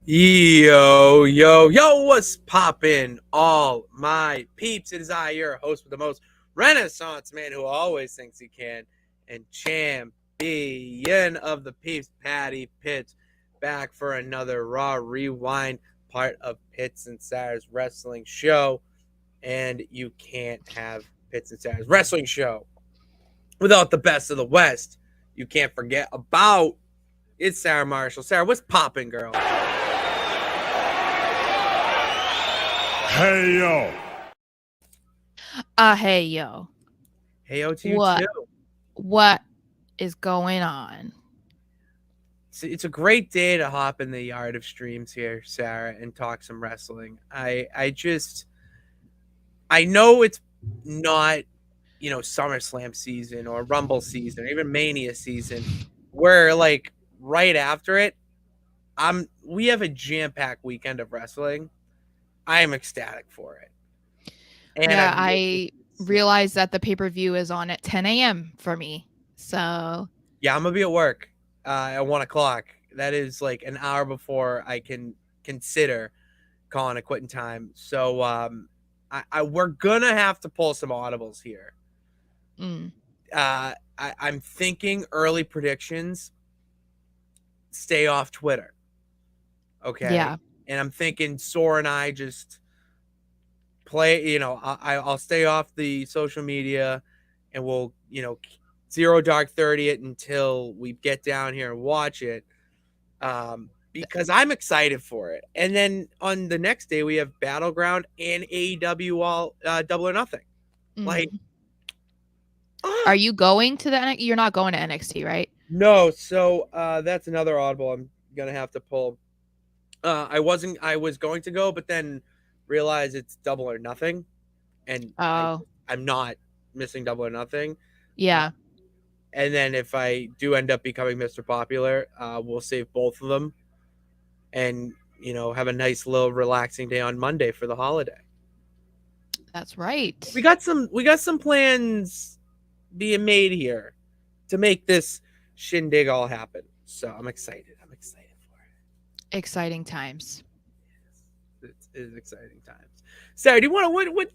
Yo, what's poppin', all my peeps? It is I, your host with the most renaissance man who always thinks he can, and champion of the peeps, Patty Pitts, back for another Raw Rewind, part of Pitts and Sara's wrestling show. And you can't have Pitts and Sara's wrestling show without the best of the West. You can't forget about it's Sarah Marshall. Sarah, what's poppin', girl? Hey yo. Hey yo. Hey, yo to you What? too. What is going on? It's a great day to hop in the yard of streams here, Sarah, and talk some wrestling. I know it's not, SummerSlam season or Rumble season or even Mania season. Where like right after it, we have a jam-packed weekend of wrestling. I am ecstatic for it. And yeah, I realized that the pay-per-view is on at 10 a.m. for me. So yeah, I'm gonna be at work at 1:00. That is like an hour before I can consider calling a quitting time. So we're gonna have to pull some audibles here. I'm thinking early predictions. Stay off Twitter. Okay. Yeah. And I'm thinking Sora and I just play. I'll stay off the social media, and we'll zero dark 30 it until we get down here and watch it. Because I'm excited for it. And then on the next day we have Battleground and AEW all Double or Nothing. Like, are you going to the? You're not going to NXT, right? No. So that's another audible I'm gonna have to pull. I was going to go, but then realized it's Double or Nothing, and I'm not missing Double or Nothing. Yeah. And then if I do end up becoming Mr. Popular, we'll save both of them and, have a nice little relaxing day on Monday for the holiday. That's right. We got some plans being made here to make this shindig all happen. So I'm excited. I'm excited for it. Exciting times. It is exciting times. Sarah, do you want to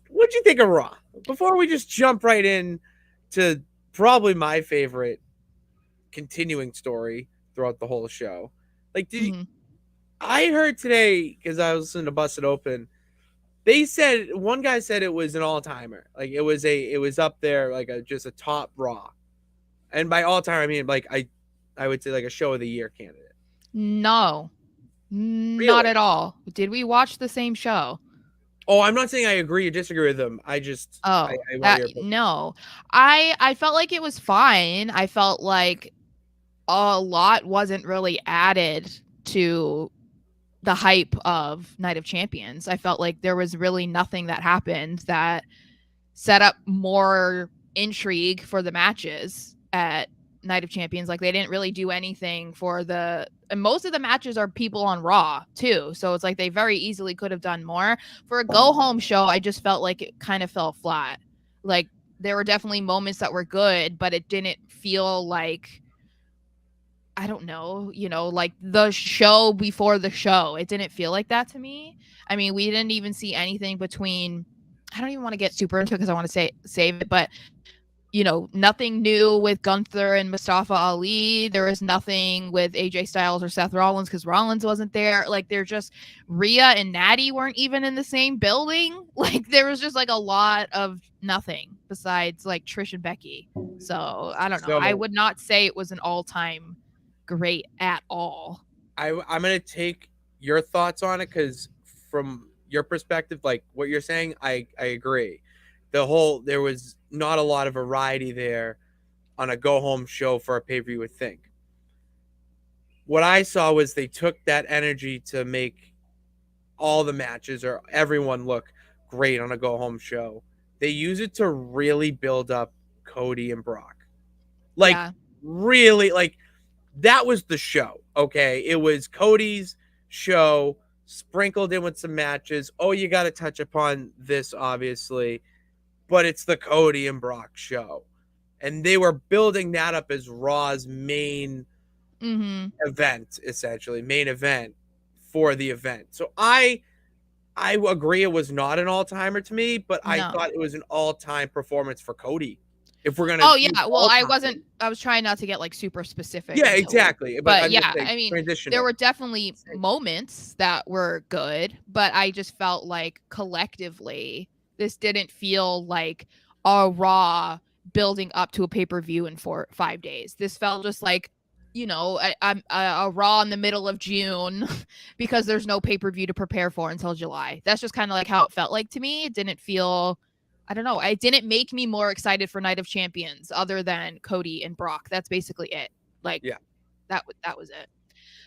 what'd you think of Raw? Before we just jump right in to probably my favorite continuing story throughout the whole show. Like, I heard today, because I was listening to Busted Open, one guy said it was an all-timer. Like, it was up there, like just a top Raw. And by all-timer, I mean, like, I would say like a show of the year candidate. No, really? Not at all. Did we watch the same show? Oh, I'm not saying I agree or disagree with them. I just no. I felt like it was fine. I felt like a lot wasn't really added to the hype of Night of Champions. I felt like there was really nothing that happened that set up more intrigue for the matches at Night of Champions. Like, they didn't really do anything and most of the matches are people on Raw too, so it's like they very easily could have done more. For a go home show, I just felt like it kind of fell flat. Like, there were definitely moments that were good, but it didn't feel like, I don't know, like the show before the show. It didn't feel like that to me. I mean, we didn't even see anything between, I don't even want to get super into it because I want to save it, but nothing new with Gunther and Mustafa Ali. There was nothing with AJ Styles or Seth Rollins because Rollins wasn't there. Like, they're just, Rhea and Natty weren't even in the same building. Like, there was just like a lot of nothing besides like Trish and Becky. So I don't know. I would not say it was an all-time great at all. I'm going to take your thoughts on it because from your perspective, like what you're saying, I agree. There was not a lot of variety there on a go-home show for a pay-per-view, you would think. What I saw was they took that energy to make all the matches or everyone look great on a go-home show. They use it to really build up Cody and Brock. Like, really, like, that was the show, okay? It was Cody's show sprinkled in with some matches. Oh, you got to touch upon this, obviously. But it's the Cody and Brock show. And they were building that up as Raw's main event, essentially, main event for the event. So I agree it was not an all timer to me, but I No. thought it was an all time performance for Cody. If we're gonna Oh use yeah, well all I time, wasn't I was trying not to get like super specific yeah, until we exactly. But but I'm just yeah, saying I mean, there transitioning. were definitely moments that were good, but I just felt like collectively this didn't feel like a Raw building up to a pay-per-view in 5 days. This felt just like, a Raw in the middle of June because there's no pay-per-view to prepare for until July. That's just kind of like how it felt like to me. It didn't feel, I don't know. It didn't make me more excited for Night of Champions other than Cody and Brock. That's basically it. Like, Yeah. that was it.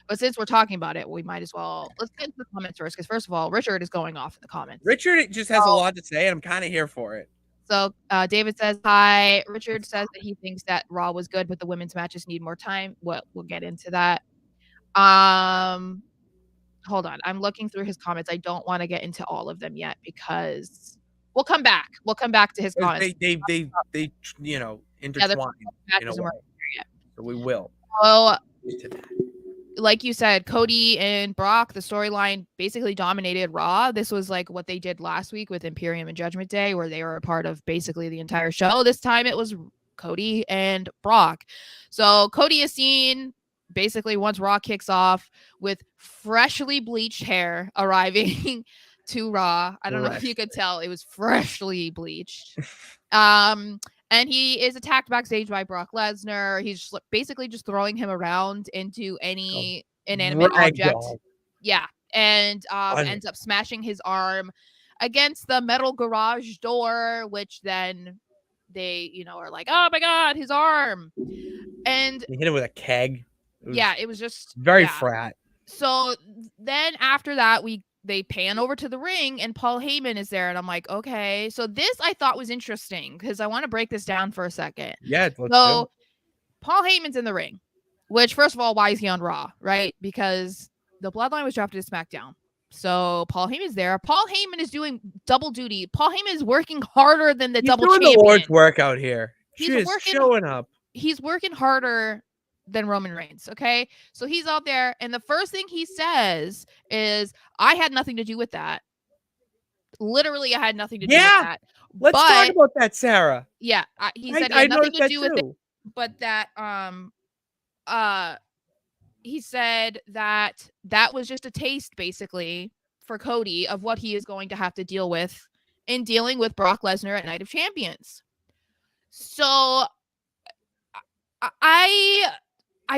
But since we're talking about it, we might as well let's get into the comments first. Because first of all, Richard is going off in the comments. Richard just has a lot to say, and I'm kind of here for it. So David says hi. Richard says that he thinks that Raw was good, but the women's matches need more time. We'll get into that. Hold on. I'm looking through his comments. I don't want to get into all of them yet because we'll come back. We'll come back to his comments. They Yeah, the intertwine in a matches way. weren't here yet. So we will. So, Get to that. like you said, Cody and Brock, the storyline basically dominated Raw. This was like what they did last week with Imperium and Judgment Day, where they were a part of basically the entire show. This time it was Cody and Brock. So Cody is seen basically once Raw kicks off with freshly bleached hair arriving to Raw. I don't know if you could tell it was freshly bleached. And he is attacked backstage by Brock Lesnar. He's just basically just throwing him around into any inanimate object. Yeah. And ends up smashing his arm against the metal garage door, which then they, are like, oh my God, his arm. And he hit him with a keg. It was just very frat. So then after that, they pan over to the ring and Paul Heyman is there. And I'm like, okay. So this I thought was interesting because I want to break this down for a second. Yeah. So Paul Heyman's in the ring, which first of all, why is he on Raw? Right? Because the Bloodline was drafted to SmackDown. So Paul Heyman's there. Paul Heyman is doing double duty. Paul Heyman is working harder than the double champion. He's doing the Lord's work out here. He's showing up. He's working harder than Roman Reigns. Okay. So he's out there. And the first thing he says is, I had nothing to do with that. Literally, I had nothing to do with that. Let's talk about that, Sarah. Yeah. He said he had nothing to do with it. But that, he said that was just a taste basically for Cody of what he is going to have to deal with in dealing with Brock Lesnar at Night of Champions. So I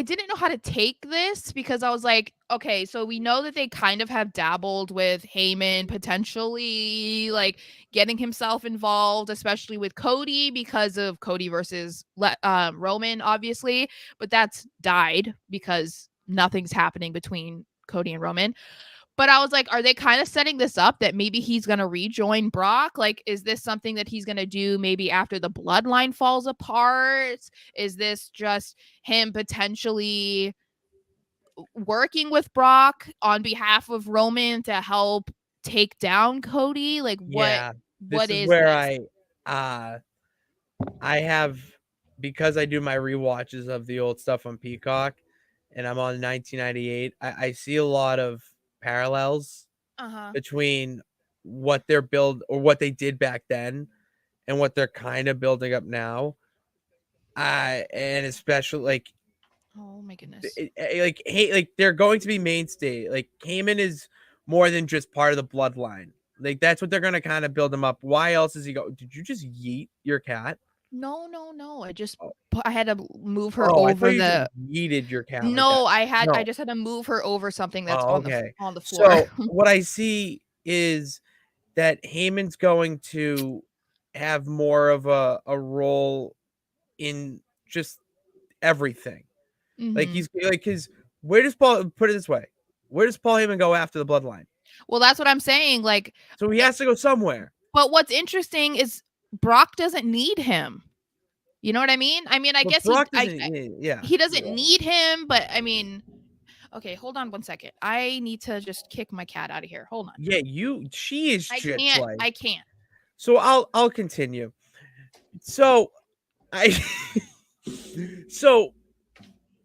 didn't know how to take this because I was like, okay, so we know that they kind of have dabbled with Heyman potentially like getting himself involved, especially with Cody because of Cody versus Roman, obviously, but that's died because nothing's happening between Cody and Roman. But I was like, are they kind of setting this up that maybe he's going to rejoin Brock? Like, is this something that he's going to do maybe after the bloodline falls apart? Is this just him potentially working with Brock on behalf of Roman to help take down Cody? Like, what is where this? I have, because I do my rewatches of the old stuff on Peacock and I'm on 1998, I see a lot of parallels between what they're what they did back then and what they're kind of building up now. And especially like, oh my goodness, like they're going to be mainstay. Like Heyman is more than just part of the bloodline. Like that's what they're gonna kind of build him up. Why else is he go? Did you just yeet your cat? No. I just I had to move her over the. Yeeted your cat. No, like I just had to move her over something that's on the floor. So what I see is that Heyman's going to have more of a role in just everything. Like he's like his. Where does Paul put it this way? Where does Paul Heyman go after the bloodline? Well, that's what I'm saying. Like, so he has to go somewhere. But what's interesting is Brock doesn't need him. You know what I mean? I mean, I guess he doesn't need him, but I mean, okay, hold on one second. I need to just kick my cat out of here. Hold on. Yeah, she is. I can't. So I'll continue. So so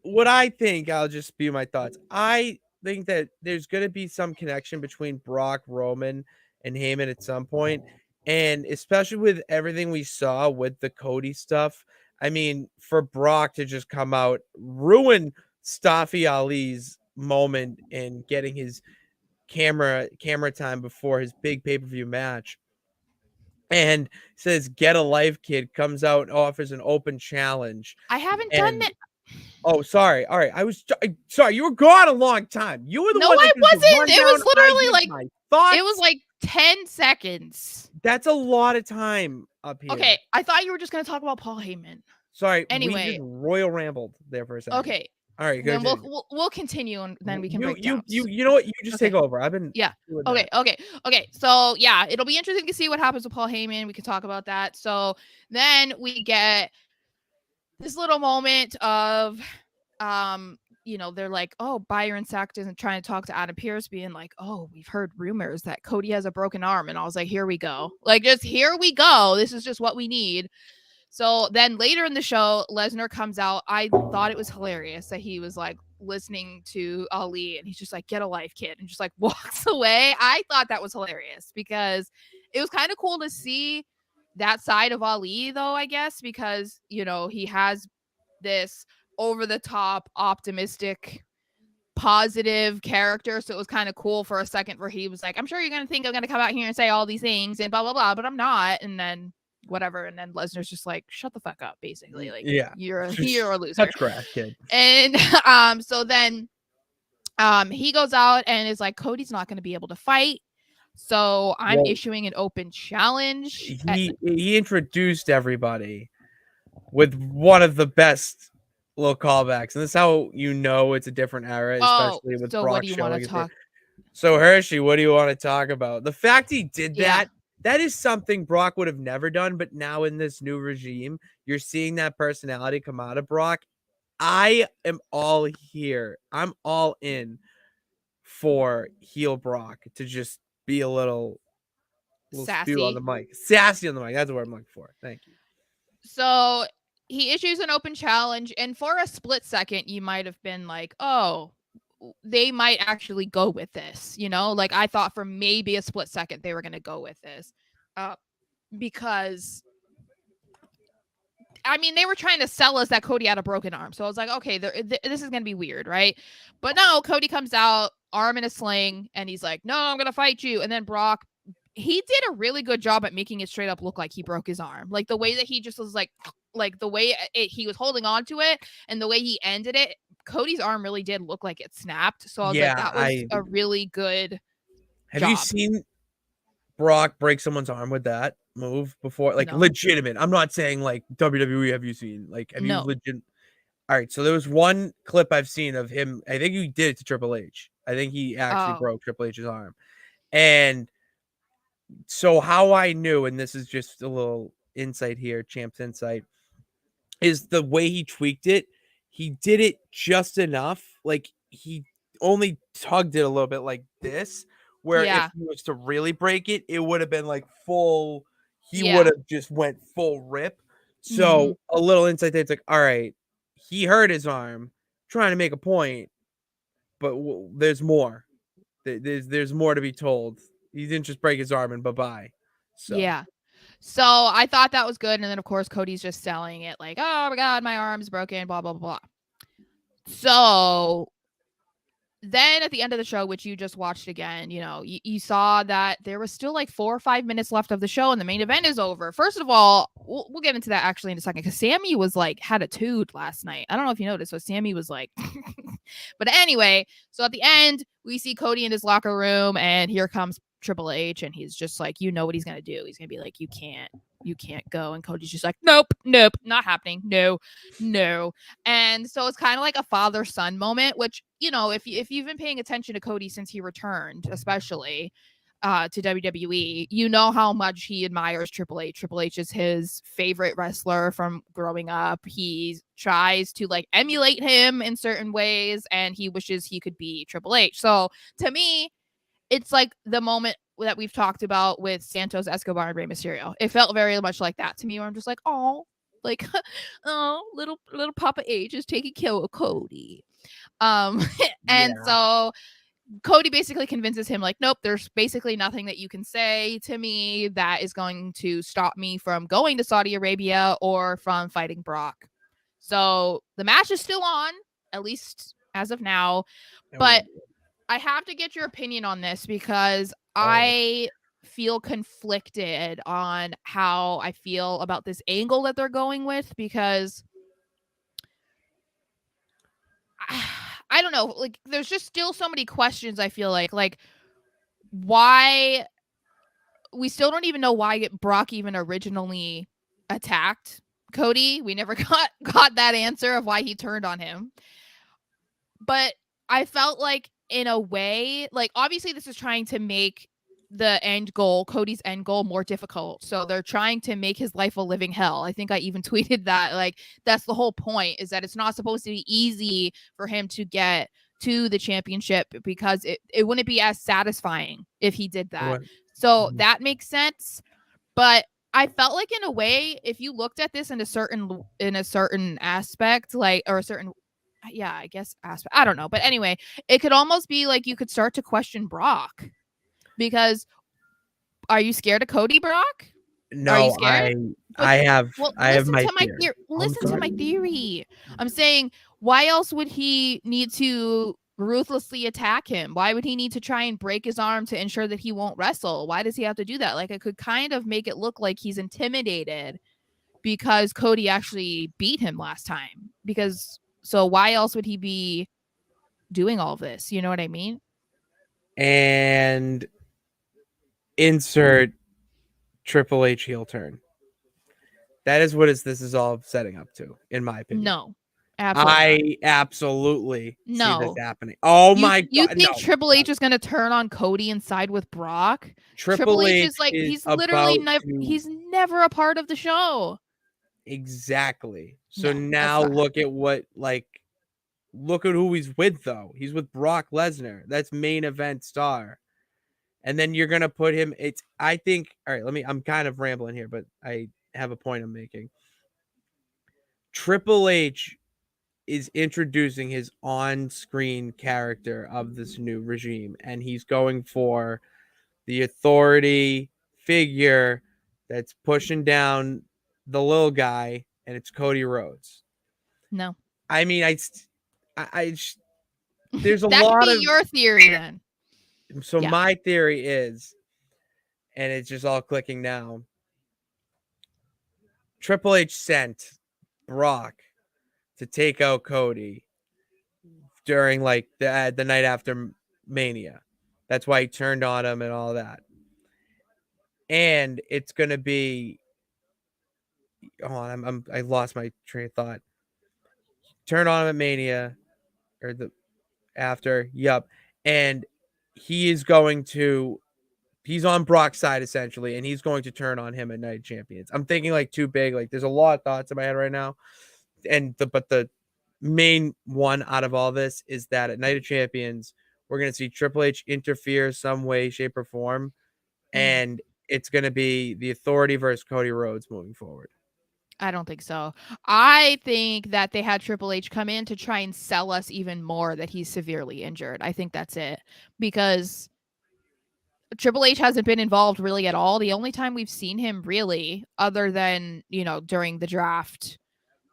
what I think, I'll just spew my thoughts. I think that there's going to be some connection between Brock, Roman, and Heyman at some point, and especially with everything we saw with the Cody stuff. I mean, for Brock to just come out, ruin Staffy Ali's moment in getting his camera time before his big pay-per-view match, and says "Get a life, kid," comes out and offers an open challenge, I haven't done and that. oh, sorry. All right. Sorry. You were gone a long time. You were the No, one I that did the wasn't. It rundown. was I literally give like my it was thoughts. like 10 seconds. That's a lot of time up Okay, here. I thought you were just gonna talk about Paul Heyman. Sorry. We just Anyway, royal rambled there for a second. okay, All right. then we'll Continue. we'll, we'll continue and then we can You, break you, down. you, you know what? You just take Okay. over. I've been Yeah. doing Okay. that. Okay. So yeah, it'll be interesting to see what happens with Paul Heyman. We can talk about that. So then we get this little moment of they're like, oh, Byron Saxton isn't trying to talk to Adam Pearce, being like, oh, we've heard rumors that Cody has a broken arm. And I was like, here we go. Like, just here we go. This is just what we need. So then later in the show, Lesnar comes out. I thought it was hilarious that he was like listening to Ali and he's just like, get a life, kid, and just like walks away. I thought that was hilarious because it was kind of cool to see that side of Ali, though, I guess, because, he has this over the top, optimistic, positive character. So it was kind of cool for a second where he was like, I'm sure you're going to think I'm going to come out here and say all these things and blah, blah, blah, but I'm not. And then whatever. And then Lesnar's just like, shut the fuck up, basically. Like, Yeah. you're a loser. Touch grass, kid. And so then he goes out and is like, Cody's not going to be able to fight. So I'm issuing an open challenge. He introduced everybody with one of the best little callbacks, and this is how you know it's a different era, especially with so Brock what do you want showing to it there. talk? So Hershey, what do you want to talk about? The fact he did Yeah. that is something Brock would have never done, but now in this new regime, you're seeing that personality come out of Brock. I am all here. I'm all in for heel Brock to just be a little spew on Sassy. the mic. Sassy on the mic. That's what I'm looking for. Thank you. So he issues an open challenge, and for a split second, you might have been like, oh, they might actually go with this. Like I thought for maybe a split second they were going to go with this. Because I mean, they were trying to sell us that Cody had a broken arm. So I was like, okay, this is going to be weird, right? But no, Cody comes out, arm in a sling, and he's like, no, I'm going to fight you. And then Brock, he did a really good job at making it straight up look like he broke his arm. Like the way that he just was like the way he was holding on to it and the way he ended it, Cody's arm really did look like it snapped. So I was like, that was a really good Have you seen Brock break someone's arm with that move before? Like legitimate. I'm not saying like WWE. Have you seen have you legit? All right. So there was one clip I've seen of him. I think he did it to Triple H. I think he actually broke Triple H's arm. And so how I knew, and this is just a little insight here, Champ's insight, is the way he tweaked it. He did it just enough. Like he only tugged it a little bit like this, where if he was to really break it, it would have been like full. He would have just went full rip. So a little insight there. It's like, all right, he hurt his arm trying to make a point, but there's more. There's more to be told. He didn't just break his arm and bye-bye. So. Yeah. So I thought that was good. And then, of course, Cody's just selling it like, oh, my God, my arm's broken, blah, blah, blah. So then at the end of the show, which you just watched again, you saw that there was still like 4 or 5 minutes left of the show and the main event is over. First of all, we'll get into that actually in a second because Sammy was like had a toot last night. I don't know if you noticed. So Sammy was like, but anyway, so at the end, we see Cody in his locker room and here comes Triple H and he's just like, what he's going to do. He's going to be like, you can't go. And Cody's just like, nope, not happening. No. And so it's kind of like a father-son moment, which, if you've been paying attention to Cody since he returned, especially to WWE, you know how much he admires Triple H. Triple H is his favorite wrestler from growing up. He tries to like emulate him in certain ways and he wishes he could be Triple H. So to me, it's like the moment that we've talked about with Santos Escobar and Rey Mysterio. It felt very much like that to me where I'm just like, oh, Like, oh, little Papa H is taking care of Cody. Um, and Yeah. so Cody basically convinces him, like, nope, there's basically nothing that you can say to me that is going to stop me from going to Saudi Arabia or from fighting Brock. So the match is still on, at least as of now. It will But be. I have to get your opinion on this because Oh. I feel conflicted on how I feel about this angle that they're going with because I don't know, like there's just still so many questions I feel like why we still don't even know why Brock even originally attacked Cody. We never got that answer of why he turned on him. But I felt like in a way, like obviously this is trying to make the end goal, Cody's end goal, more difficult. So they're trying to make his life a living hell. I think I even tweeted that. Like that's the whole point, is that it's not supposed to be easy for him to get to the championship because it wouldn't be as satisfying if he did that. What? So that makes sense. But I felt like in a way, if you looked at this in a certain aspect, like or a certain yeah, I guess aspect. I don't know. But anyway, it could almost be like you could start to question Brock because are you scared of Cody, Brock? Are you No, scared? But well, I have my fear. I'm listen to sorry. my theory. I'm saying, why else would he need to ruthlessly attack him? Why would he need to try and break his arm to ensure that he won't wrestle? Why does he have to do that? Like, it could kind of make it look like he's intimidated because Cody actually beat him last time. Because so why else would he be doing all this? You know what I mean? And insert Triple H heel turn. That is what this is all setting up to, in my opinion. No, absolutely not. I absolutely see this No. happening. Oh You my you god, think no. Triple H is gonna turn on Cody and side with Brock? Triple Triple H H is like is about to he's never a part of the show. exactly. So No, that's now not happening. look at who he's with though. He's with Brock Lesnar. That's main event star. And then you're gonna put him. It's I think. All right, I'm kind of rambling here, but I have a point I'm making. Triple H is introducing his on-screen character of this new regime, and he's going for the authority figure that's pushing down the little guy, and it's Cody Rhodes. No. I mean, there's a That could lot be of your theory then. so Yeah. my theory is, and it's just all clicking now. Triple H sent Brock to take out Cody during like the night after Mania. That's why he turned on him and all that. And it's gonna be. Oh, I lost my train of thought. Turn on him at Mania or the after. Yup, and he is going to. He's on Brock's side essentially, and he's going to turn on him at Night of Champions. I'm thinking like too big. Like there's a lot of thoughts in my head right now, but the main one out of all this is that at Night of Champions, we're going to see Triple H interfere some way, shape, or form, Mm. and it's going to be the Authority versus Cody Rhodes moving forward. I don't think so. I think that they had Triple H come in to try and sell us even more that he's severely injured. I think that's it. Because Triple H hasn't been involved really at all. The only time we've seen him really, other than, during the draft,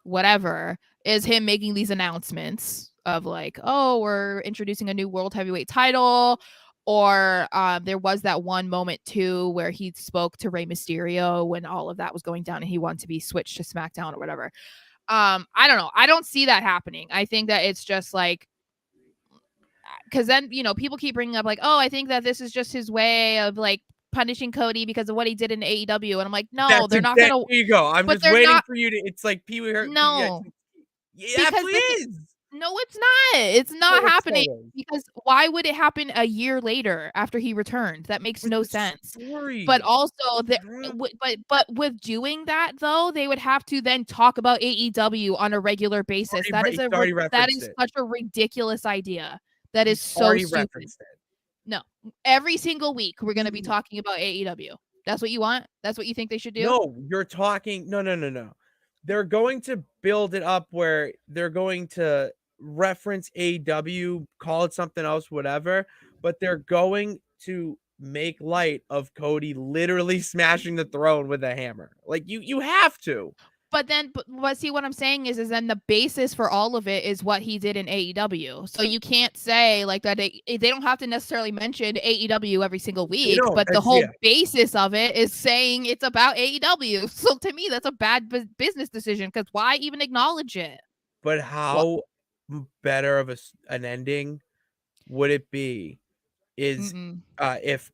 whatever, is him making these announcements of like, oh, we're introducing a new world heavyweight title. Or there was that one moment too where he spoke to Rey Mysterio when all of that was going down and he wanted to be switched to SmackDown or whatever. I don't know. I don't see that happening. I think that it's just like, because then people keep bringing up like, oh, I think that this is just his way of like punishing Cody because of what he did in AEW, and I'm like, no, That's they're not exactly gonna. there you go. I'm But just they're waiting not. for you to. It's like Pee Wee Herman. Yeah, No, it because absolutely this is is. no, it's not. It's not Oh, it happening so is. because why would it happen a year later after he returned? That makes With no the sense. But story, also, drama. but with doing that though, they would have to then talk about AEW on a regular basis. He's already That referenced is it. such a ridiculous idea. That is He's so already stupid. referenced it. No, every single week we're gonna be talking about AEW. That's what you want? That's what you think they should do? No, you're talking. No, no, no, no. they're going to build it up where they're going to reference AEW, call it something else, whatever, but they're going to make light of Cody literally smashing the throne with a hammer. Like you have to. But then, but see, what I'm saying is then the basis for all of it is what he did in AEW. So you can't say like that. They don't have to necessarily mention AEW every single You week, know, but the that's whole yeah. basis of it is saying it's about AEW. So to me, that's a bad business decision because why even acknowledge it? But What? how better of an ending would it be is Mm-mm. if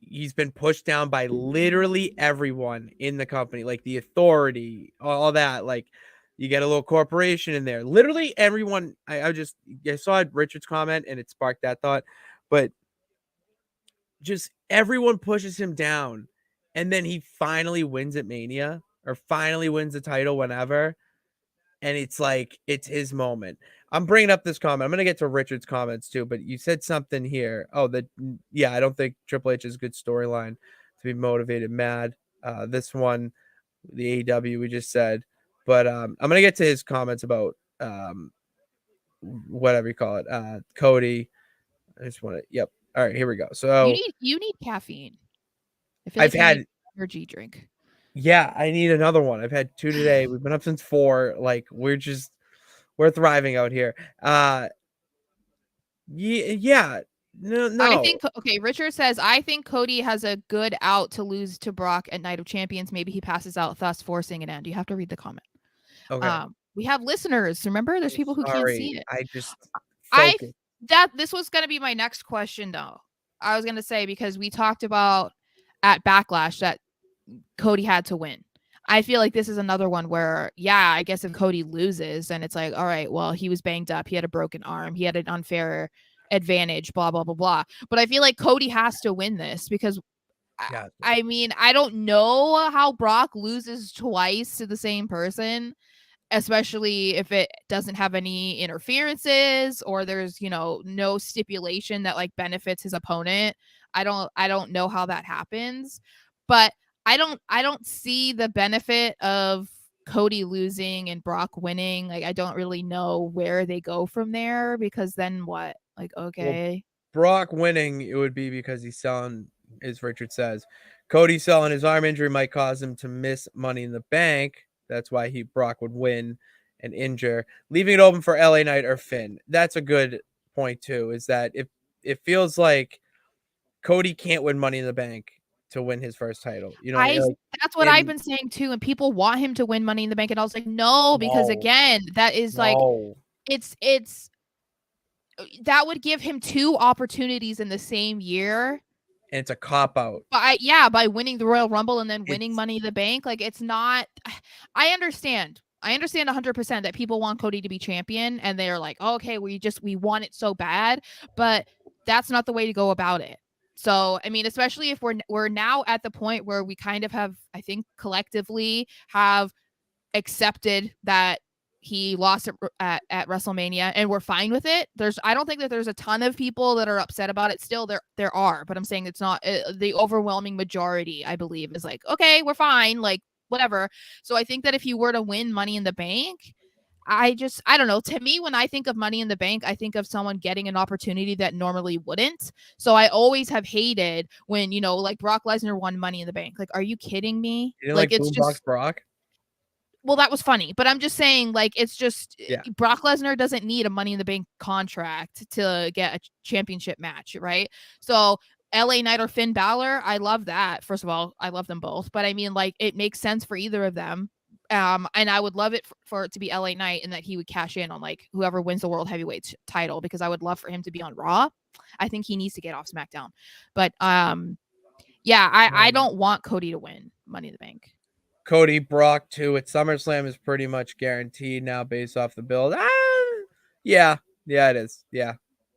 he's been pushed down by literally everyone in the company, like the authority, all that. Like you get a little corporation in there. Literally everyone. I saw Richard's comment and it sparked that thought, but just everyone pushes him down, and then he finally wins at Mania or finally wins the title whenever, and it's like it's his moment. I'm bringing up this comment. I'm gonna get to Richard's comments too, but you said something here. Oh, that yeah, I don't think Triple H is a good storyline to be motivated mad. This one, the AEW we just said, but I'm gonna get to his comments about whatever you call it, Cody. I just want to. Yep. All right, here we go. So You need caffeine. I feel I've like you need had energy drink. yeah, I need another one. I've had two today. We've been up since 4. Like we're thriving out here. Yeah. No, I no. think okay, Richard says I think Cody has a good out to lose to Brock at Night of Champions. Maybe he passes out, thus forcing an end. You have to read the comment. Okay. We have listeners. Remember, there's I'm people who can't see sorry. it. I just I focus. that this was gonna be my next question though. I was gonna say because we talked about at Backlash that Cody had to win. I feel like this is another one where, yeah, I guess if Cody loses, and it's like, all right, well, he was banged up, he had a broken arm, he had an unfair advantage, blah blah blah blah. But I feel like Cody has to win this because Yeah. I mean, I don't know how Brock loses twice to the same person, especially if it doesn't have any interferences or there's, no stipulation that like benefits his opponent. I don't know how that happens, but I don't see the benefit of Cody losing and Brock winning. Like I don't really know where they go from there because then what? Like Well, okay. Brock winning, it would be because he's selling, as Richard says. Cody selling his arm injury might cause him to miss Money in the Bank. That's why Brock would win and injure, leaving it open for LA Knight or Finn. That's a good point too. Is that if it feels like Cody can't win Money in the Bank to win his first title. You know, I like That's what I've in been saying too, and people want him to win Money in the Bank, and I was like, no, because no, again, that is like no, it's that would give him two opportunities in the same year. and it's a cop out. By winning the Royal Rumble and then winning It's Money in the Bank, like it's not. I understand. I understand 100% that people want Cody to be champion, and they're like, oh, okay, we want it so bad, but that's not the way to go about it. So, I mean, especially if we're now at the point where we kind of have, I think, collectively have accepted that he lost at WrestleMania and we're fine with it. I don't think that there's a ton of people that are upset about it. Still, there are, but I'm saying it's not the overwhelming majority. I believe is like, okay, we're fine, like whatever. So I think that if you were to win Money in the Bank, I don't know. To me, when I think of Money in the Bank, I think of someone getting an opportunity that normally wouldn't. So I always have hated when, like Brock Lesnar won Money in the Bank. Like, are you kidding me? you didn't Like, like it's Boombox just Brock. well, that was funny, but I'm just saying, like, it's just Yeah, Brock Lesnar doesn't need a Money in the Bank contract to get a championship match, right? So LA Knight or Finn Balor, I love that. First of all, I love them both, but I mean, like, it makes sense for either of them. And I would love it for it to be LA Knight and that he would cash in on like whoever wins the world heavyweight title because I would love for him to be on Raw. I think he needs to get off SmackDown, but yeah, I um, don't want Cody to win Money in the Bank. Cody Brock too at SummerSlam is pretty much guaranteed now based off the build. Yeah, yeah, it is. Yeah,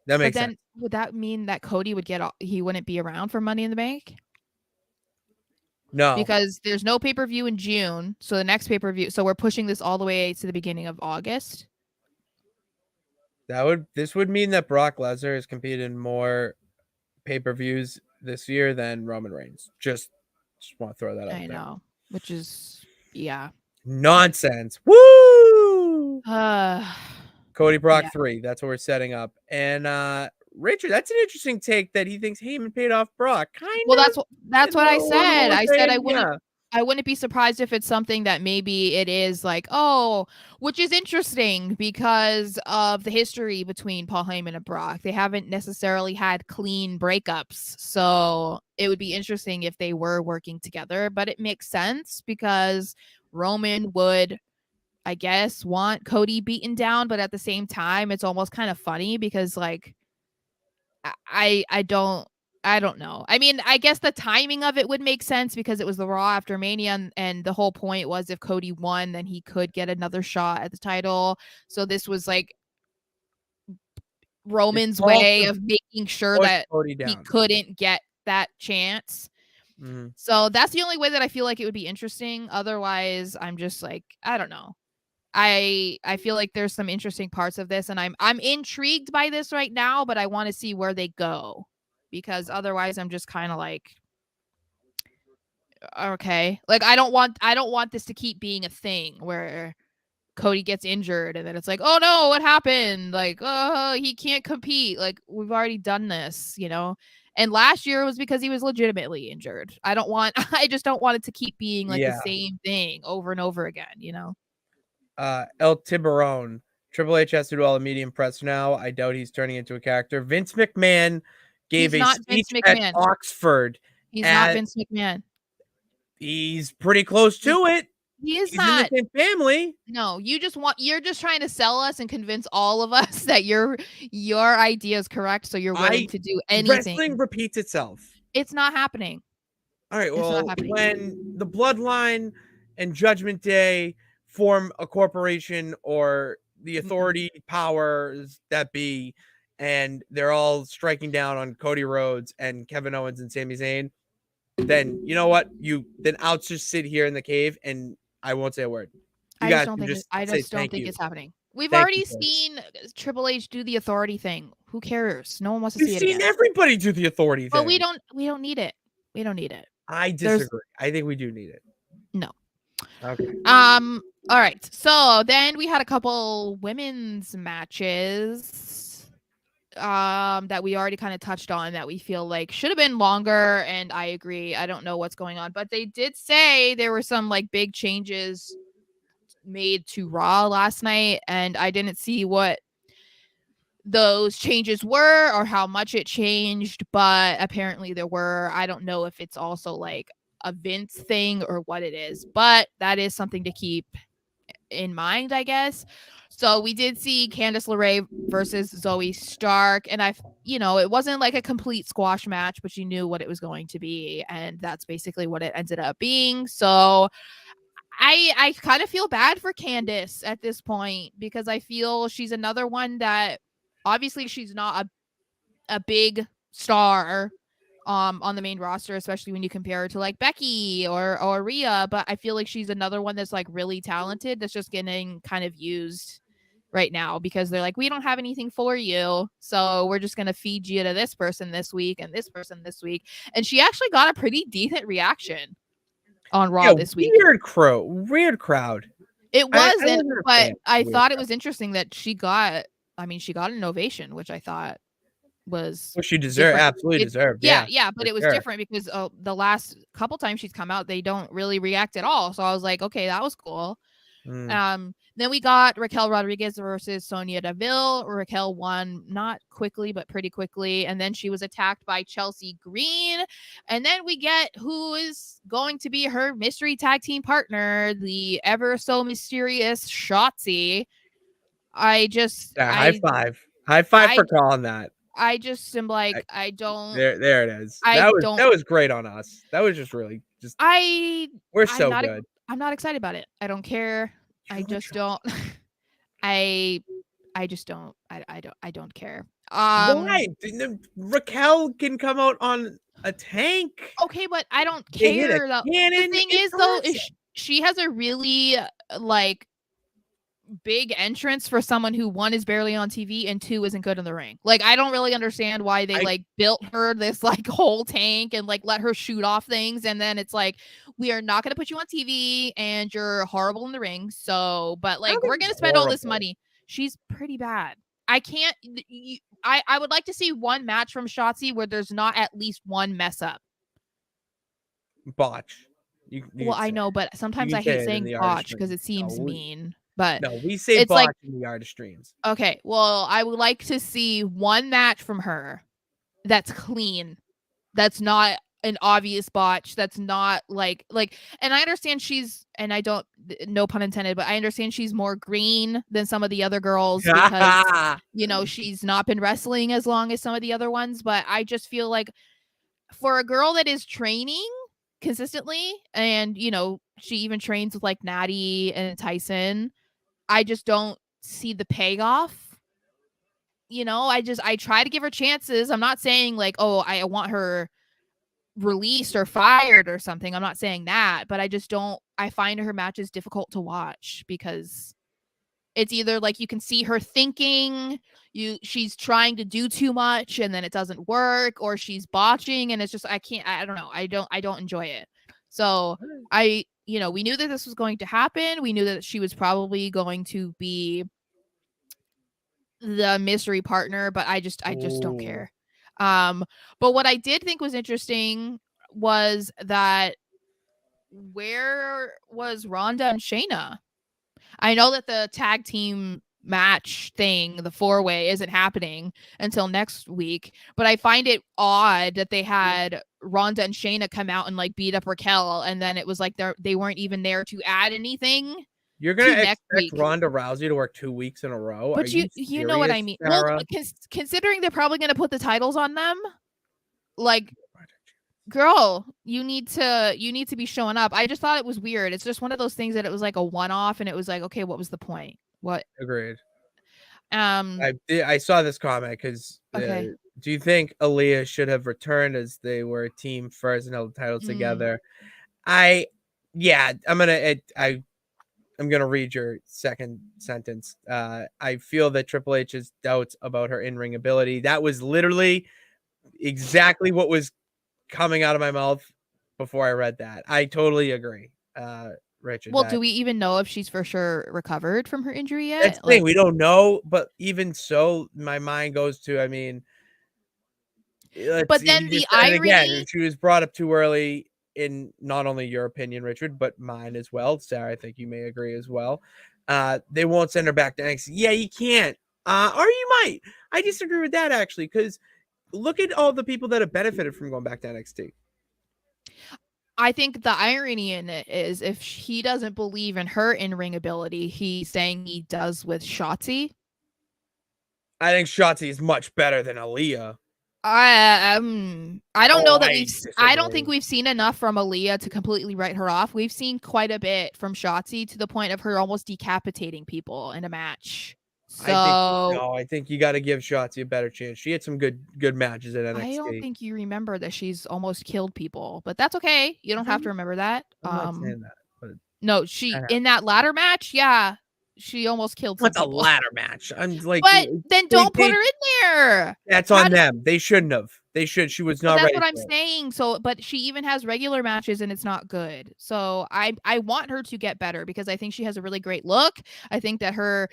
that But makes sense. then would that mean that Cody he wouldn't be around for Money in the Bank? No, Because there's no pay-per-view in June, so the next pay-per-view, so we're pushing this all the way to the beginning of August. this would mean that Brock Lesnar has competed in more pay per views this year than Roman Reigns. Just want to throw that out I there. know, which is yeah. Nonsense. Woo! Uh, Cody Brock yeah. 3. That's what we're setting up. And Richard, that's an interesting take that he thinks Heyman paid off Brock. Kind Well, of that's in what I along what said. I we're said saying. Yeah. I wouldn't be surprised if it's something that maybe it is like, oh, which is interesting because of the history between Paul Heyman and Brock. They haven't necessarily had clean breakups. So it would be interesting if they were working together, but it makes sense because Roman would, I guess, want Cody beaten down, but at the same time, it's almost kind of funny because like I don't know. I mean, I guess the timing of it would make sense because it was the Raw after Mania, and the whole point was if Cody won, then he could get another shot at the title. So this was like It's Roman's all way to of making sure push that Cody he down. couldn't get that chance. Mm-hmm. So that's the only way that I feel like it would be interesting. Otherwise, I'm just like, I don't know. I feel like there's some interesting parts of this, and I'm intrigued by this right now, but I want to see where they go because otherwise I'm just kind of like, okay, like I don't want this to keep being a thing where Cody gets injured and then it's like, oh no, what happened? Like, oh, he can't compete. Like we've already done this, you know. And last year was because he was legitimately injured. I don't want I just don't want it to keep being like the Yeah. same thing over and over again, you know. El Tiburon. Triple H has to do all the medium press now. I doubt he's turning into a character. Vince McMahon gave He's a not Vince speech at McMahon. Oxford. He's not At Vince McMahon. he's pretty close He to it. he is He's in the not. same family. No, you're just trying to sell us and convince all of us that your idea is correct, so you're willing I to do Wrestling anything. repeats itself. It's not happening. All right. It's not Well, happening. when the Bloodline and Judgment Day form a corporation or the Mm-mm. authority powers that be, and they're all striking down on Cody Rhodes and Kevin Owens and Sami Zayn, then you know what? Then I'll just sit here in the cave and I won't say a word. You guys can just I say just don't thank think you. it's happening. We've Thank you, already folks. seen Triple H do the authority thing. Who cares? No one wants to We've see it seen again. everybody do the authority But thing. we don't need it. We don't need it. I There's disagree. I think we do need it. no. Okay. All right. So then we had a couple women's matches that we already kind of touched on that we feel like should have been longer, and I agree. I don't know what's going on, but they did say there were some like big changes made to Raw last night, and I didn't see what those changes were or how much it changed, but apparently there were. I don't know if it's also like a Vince thing or what it is, but that is something to keep in mind, I guess. So we did see Candice LeRae versus Zoe Stark, and it wasn't like a complete squash match, but you knew what it was going to be, and that's basically what it ended up being. So I kind of feel bad for Candice at this point because I feel she's another one that obviously she's not a big star on the main roster, especially when you compare her to like Becky or Rhea, but I feel like she's another one that's like really talented that's just getting kind of used right now because they're like, we don't have anything for you, so we're just gonna feed you to this person this week and this person this week. And she actually got a pretty decent reaction on Yeah, Raw this week. weird crowd. It I wasn't, wasn't a but fan. I Weird thought it crowd. was interesting that she got an ovation, which I thought was Well, she different. absolutely It deserved. Yeah, Yeah, yeah, for but it was sure. different because the last couple times she's come out, they don't really react at all. So I was like, okay, that was cool. Mm. Then we got Raquel Rodriguez versus Sonya Deville. Raquel won not quickly, but pretty quickly. And then she was attacked by Chelsea Green. And then we get who is going to be her mystery tag team partner, the ever so mysterious Shotzi. Yeah, high five I, for calling that. I just am like, There it is. I don't, That was great on us. That was just really just I, we're I'm so not, good. I'm not excited about it. I don't care. You I don't like just Shotzi. don't. I I just don't. I don't care. Why? Raquel can come out on a tank. Okay, but I don't They hit a care though. The cannon. thing It's is though, is awesome. she has a really like big entrance for someone who, one, is barely on TV and two, isn't good in the ring. Like, I don't really understand why they I like built her this like whole tank and like let her shoot off things, and then it's like, we are not going to put you on TV and you're horrible in the ring. So, but I like, don't think we're going she's to spend all this horrible. money. She's pretty bad. I can't. I would like to see one match from Shotzi where there's not at least one mess up. Botch. You Well, can I say know, it. but You sometimes can I hate say it in saying the botch because artistry. it seems No, mean. But no, we say it's like, botch in the artistries. okay, well, I would like to see one match from her that's clean, that's not an obvious botch, that's not like and I understand she's, and I don't, no pun intended, but I understand she's more green than some of the other girls because she's not been wrestling as long as some of the other ones, but I just feel like for a girl that is training consistently, and she even trains with like Natty and Tyson, I just don't see the payoff. I try to give her chances. I'm not saying like, oh, I want her released or fired or something. I'm not saying that, but I just don't, I find her matches difficult to watch because it's either like you can see her thinking, she's trying to do too much and then it doesn't work, or she's botching and it's just, I don't know. I don't enjoy it. So we knew that this was going to happen. We knew that she was probably going to be the mystery partner, but I just don't Ooh. care. Um, but what I did think was interesting was that, where was Rhonda and Shayna? I know that the tag team match thing, the four-way, isn't happening until next week, but I find it odd that they had Rhonda and Shayna come out and like beat up Raquel, and then it was like they weren't even there to add anything You're to gonna next expect week. Ronda Rousey to work 2 weeks in a row? Are But you you know what I serious, mean. Well, Sarah? considering they're probably going to put the titles on them, like, girl, you need to be showing up. I just thought it was weird. It's just one of those things that it was like a one off, and it was like, okay, what was the point? What? Agreed. Um. I saw this comment because Okay. do you think Aaliyah should have returned as they were a team first and held the titles Mm. together? Yeah, I'm gonna read your second sentence. I feel that Triple H's doubts about her in-ring ability. That was literally exactly what was coming out of my mouth before I read that. I totally agree, Richard. Well, do we even know if she's for sure recovered from her injury That's yet? the thing. Like, We don't know, but even so, my mind goes to. I mean, let's but see. then You the just and again, irony. she was brought up too early in not only your opinion, Richard, but mine as well. Sarah, I think you may agree as well. They won't send her back to NXT. Yeah, you can't. Or you might. I disagree with that actually, because look at all the people that have benefited from going back to NXT. I think the irony in it is, if he doesn't believe in her in-ring ability, he's saying he does with Shotzi. I think Shotzi is much better than Aaliyah. I don't Oh, know that I I don't think disagree. we've seen enough from Aaliyah to completely write her off. We've seen quite a bit from Shotzi, to the point of her almost decapitating people in a match. I think So no, I think you got to give Shotzi a better chance. She had some good matches at I don't NXT. think you remember that she's almost killed people, but that's okay. You don't have to remember that. I'm not saying that, but No, she, that in happened. that ladder match, yeah, she almost killed some What's a people. ladder match? I'm like, But then don't put her in there. that's How on do them. They shouldn't have. They should. She was But not that's ready what I'm for it. saying. So, but she even has regular matches and it's not good. So I want her to get better because I think she has a really great look. I think that her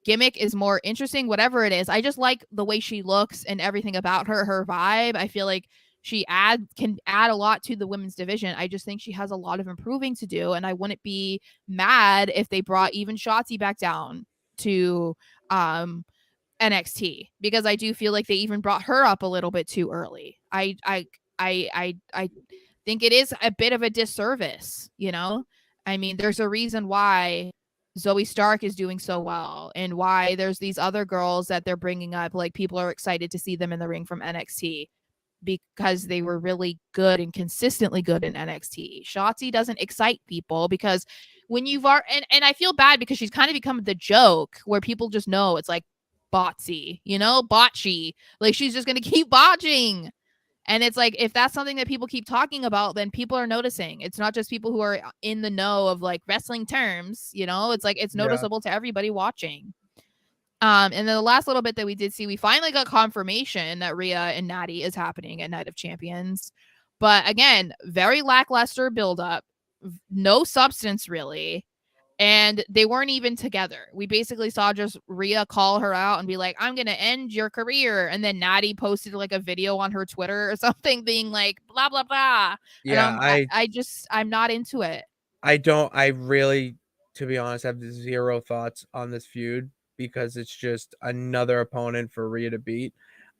gimmick is more interesting, whatever it is. I just like the way she looks and everything about her, her vibe. I feel like she can add a lot to the women's division. I just think she has a lot of improving to do, and I wouldn't be mad if they brought even Shotzi back down to um NXT, because I do feel like they even brought her up a little bit too early. I think it is a bit of a disservice. I mean, there's a reason why Zoe Stark is doing so well, and why there's these other girls that they're bringing up. Like, people are excited to see them in the ring from NXT because they were really good and consistently good in NXT. Shotzi doesn't excite people because when you've and I feel bad because she's kind of become the joke where people just know it's like botsy, botchy. Like, she's just gonna keep botching. And it's like, if that's something that people keep talking about, then people are noticing. It's not just people who are in the know of like wrestling terms, you know? It's like it's Yeah. noticeable to everybody watching. And then the last little bit that we did see, we finally got confirmation that Rhea and Natty is happening at Night of Champions. But again, very lackluster buildup, no substance really. And they weren't even together. We basically saw just Rhea call her out and be like, I'm going to end your career. And then Natty posted like a video on her Twitter or something being like, blah, blah, blah. And Yeah, I'm not into it. I really, to be honest, have zero thoughts on this feud because it's just another opponent for Rhea to beat.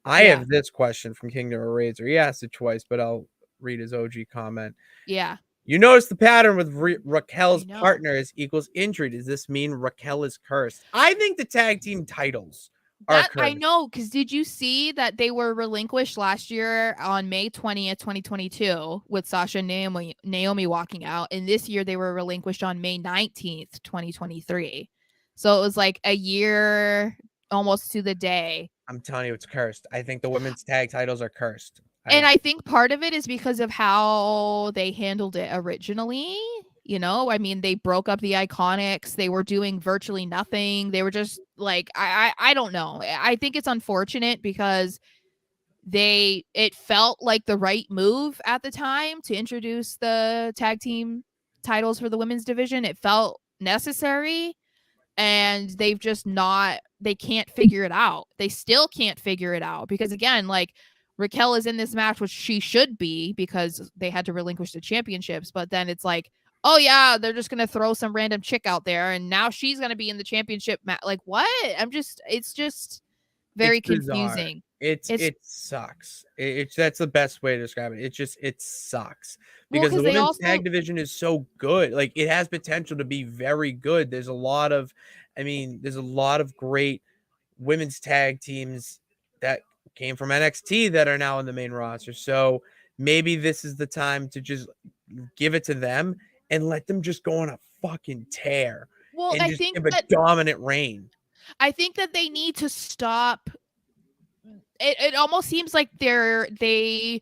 I Yeah. have this question from Kingdom of Razor. He asked it twice, but I'll read his OG comment. Yeah. You notice the pattern with I Raquel's know. partners equals injury. Does this mean Raquel is cursed? I think the tag team titles are That I cursed. know, because did you see that they were relinquished last year on May 20th, 2022, with Sasha and Naomi walking out, and this year they were relinquished on May 19th, 2023. So it was like a year almost to the day. I'm telling you, it's cursed. I think the women's tag titles are cursed. And I think part of it is because of how they handled it originally. You know, I mean, they broke up the Iconics. They were doing virtually nothing. They were just like, I don't know. I think it's unfortunate because it felt like the right move at the time to introduce the tag team titles for the women's division. It felt necessary, and they've just not they can't figure it out. They still can't figure it out because again, like Raquel is in this match, which she should be because they had to relinquish the championships, but then it's like, oh yeah, they're just gonna throw some random chick out there and now she's gonna be in the championship match. Like what? It's just It's very bizarre. confusing. It's It's it sucks. It's that's the best way to describe it. It sucks well because because the they women's tag also division is so good. Like it has potential to be very good. There's a lot of great women's tag teams that came from NXT that are now in the main roster. So maybe this is the time to just give it to them and let them just go on a fucking tear well, and just give a dominant reign. I think that they need to stop. It almost seems like they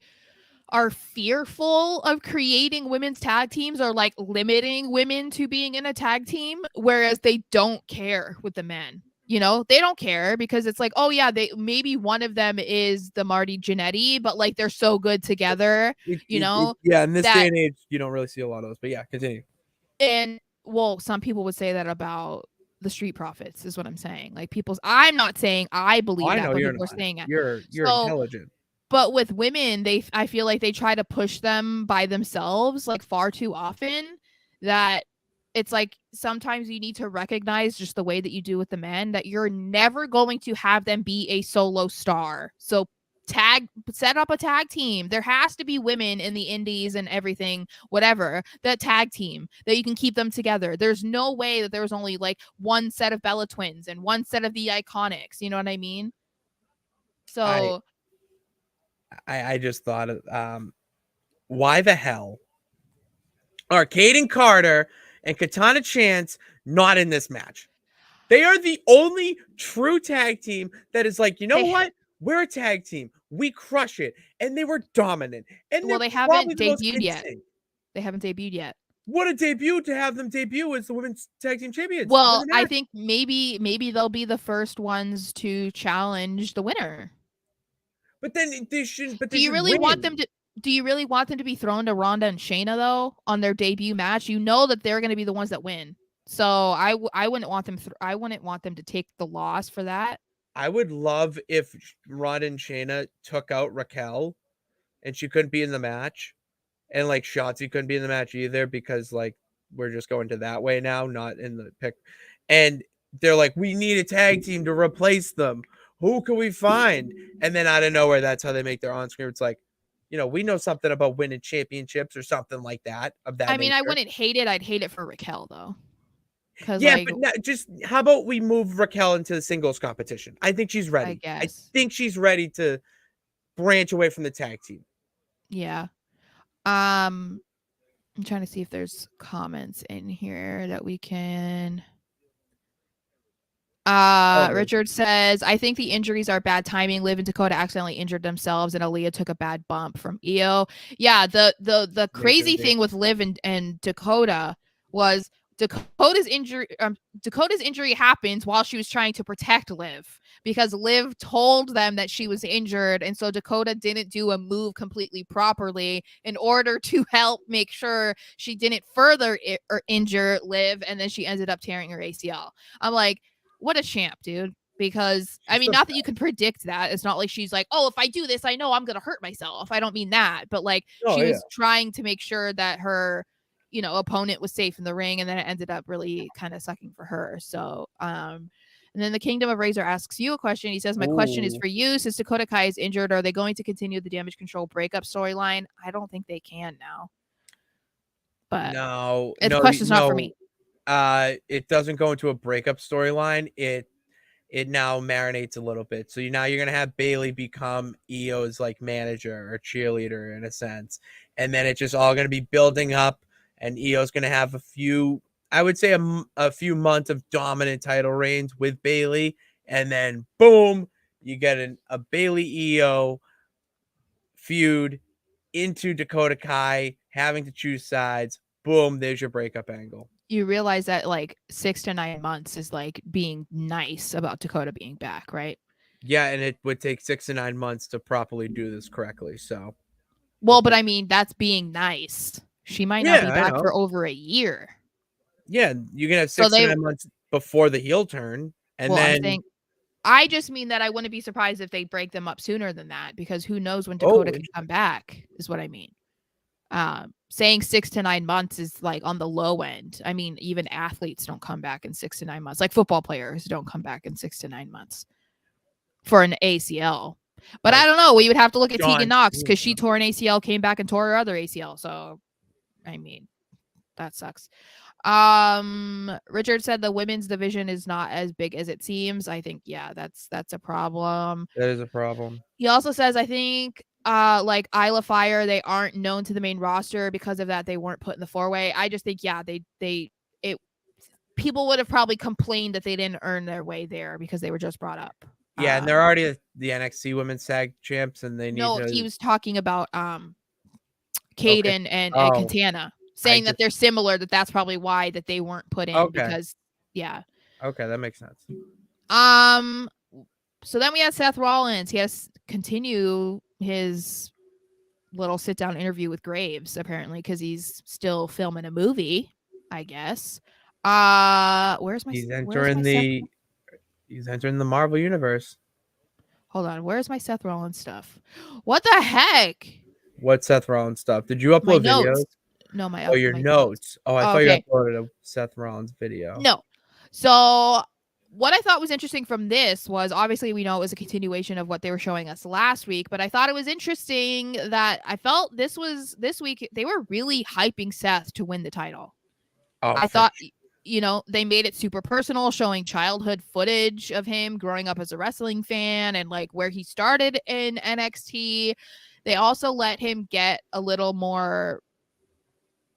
are fearful of creating women's tag teams or like limiting women to being in a tag team, whereas they don't care with the men. You know, they don't care because it's like, oh yeah, they maybe one of them is the Marty Jannetty, but like they're so good together, you know, Yeah, in this day that and age, you don't really see a lot of those. But yeah, continue. and well, some people would say that about the Street Profits, is what I'm saying. Like people's I'm not saying I Oh, believe I that, know but you're people are not. saying it. You're So intelligent. but with women, I feel like they try to push them by themselves like far too often, that it's like sometimes you need to recognize, just the way that you do with the men, that you're never going to have them be a solo star. So set up a tag team. There has to be women in the indies and everything, whatever, that tag team that you can keep them together. There's no way that there was only like one set of Bella Twins and one set of the Iconics. You know what I mean? I So I just thought of why the hell are Caden Carter and Katana Chance not in this match? They are the only true tag team that is like, you know they what? We're a tag team. We crush it. And they were dominant. And well, they're they probably haven't the most debuted yet. insane. They haven't debuted yet. What a debut to have them debut as the women's tag team champions. Win Well, the I match. think maybe they'll be the first ones to challenge the winner. But then they shouldn't, but Do they you should really want them win. to do you really want them to be thrown to Ronda and Shayna though on their debut match? You know that they're going to be the ones that win. So I wouldn't want them I wouldn't want them to take the loss for that. I would love if Ron and Shayna took out Raquel and she couldn't be in the match. And like Shotzi couldn't be in the match either because like we're just going to that way now, not in the pick. And they're like, we need a tag team to replace them. Who can we find? And then out of nowhere, that's how they make their on screen. It's like, we know something about winning championships or something like that of that I mean, I nature. wouldn't hate it. I'd hate it for Raquel though. Cuz Yeah, like but just how about we move Raquel into the singles competition? I think she's I ready. I guess. think she's ready to branch away from the tag team. Yeah. Um I'm trying to see if there's comments in here that we can Oh, Richard says, I think the injuries are bad timing. Liv and Dakota accidentally injured themselves, and Aaliyah took a bad bump from Io. Yeah, the crazy maybe. thing with Liv and Dakota was Dakota's injury. Dakota's injury happens while she was trying to protect Liv because Liv told them that she was injured, and so Dakota didn't do a move completely properly in order to help make sure she didn't further or injure Liv, and then she ended up tearing her ACL. I'm like, what a champ, dude. Because I She's mean, the not that you can predict that. It's not like she's like, oh, if I do this, I know I'm gonna hurt myself. I don't mean that, but like Oh she yeah. was trying to make sure that her, opponent was safe in the ring, and then it ended up really kind of sucking for her. So, and then the Kingdom of Razor asks you a question. He says, my question is Ooh. for you. Since Dakota Kai is injured, are they going to continue the damage control breakup storyline? I don't think they can now. But No, the no, question's not for no. me. It doesn't go into a breakup storyline. It now marinates a little bit. So now you're gonna have Bailey become Io's like manager or cheerleader in a sense, and then it's just all gonna be building up, and Io's gonna have I would say a few months of dominant title reigns with Bailey, and then boom, you get a Bailey Io feud into Dakota Kai having to choose sides. Boom, there's your breakup angle. You realize that like 6 to 9 months is like being nice about Dakota being back, right? Yeah, and it would take 6 to 9 months to properly do this correctly. So Well, but I mean, that's being nice. She might not be yeah, I back for know. over a year. Yeah, you can have So six to they, nine months before the heel turn, and well, I'm then saying, I just mean that I wouldn't be surprised if they break them up sooner than that because who knows when oh, Dakota can come back, is what I mean. Saying 6 to 9 months is like on the low end. I mean, even athletes don't come back in 6 to 9 months. Like football players don't come back in 6 to 9 months for an ACL. But I like don't know. We would have to look at Tegan John Knox because she Cena. tore an ACL, came back and tore her other ACL. So I mean, that sucks. Richard said the women's division is not as big as it seems. I think yeah, that's a problem. That is a problem. He also says I think like Isla Fire, they aren't known to the main roster because of that they weren't put in the four-way. I just think yeah, they it people would have probably complained that they didn't earn their way there because they were just brought up. Yeah, and they're already the NXT Women's Tag Champs, and they need No, he to. was talking about Okay. Caden and Oh, Katana, I saying that just they're similar, that's probably why that they weren't put in okay. because yeah. Okay, that makes sense. Um so then we had Seth Rollins. He has continue his little sit down interview with Graves apparently because he's still filming a movie, I guess. Where's my He's where's my entering Seth? the he's entering the Marvel universe. Hold on, where's my Seth Rollins stuff? What the heck? What Seth Rollins stuff? Did you My upload notes. videos? No, Oh, your my notes. notes. Oh, I Oh, thought you okay. uploaded a Seth Rollins video. No. So what I thought was interesting from this was obviously we know it was a continuation of what they were showing us last week, but I thought it was interesting that I felt this week they were really hyping Seth to win the title. Oh, I for thought they made it super personal, showing childhood footage of him growing up as a wrestling fan and like where he started in NXT. They also let him get a little more,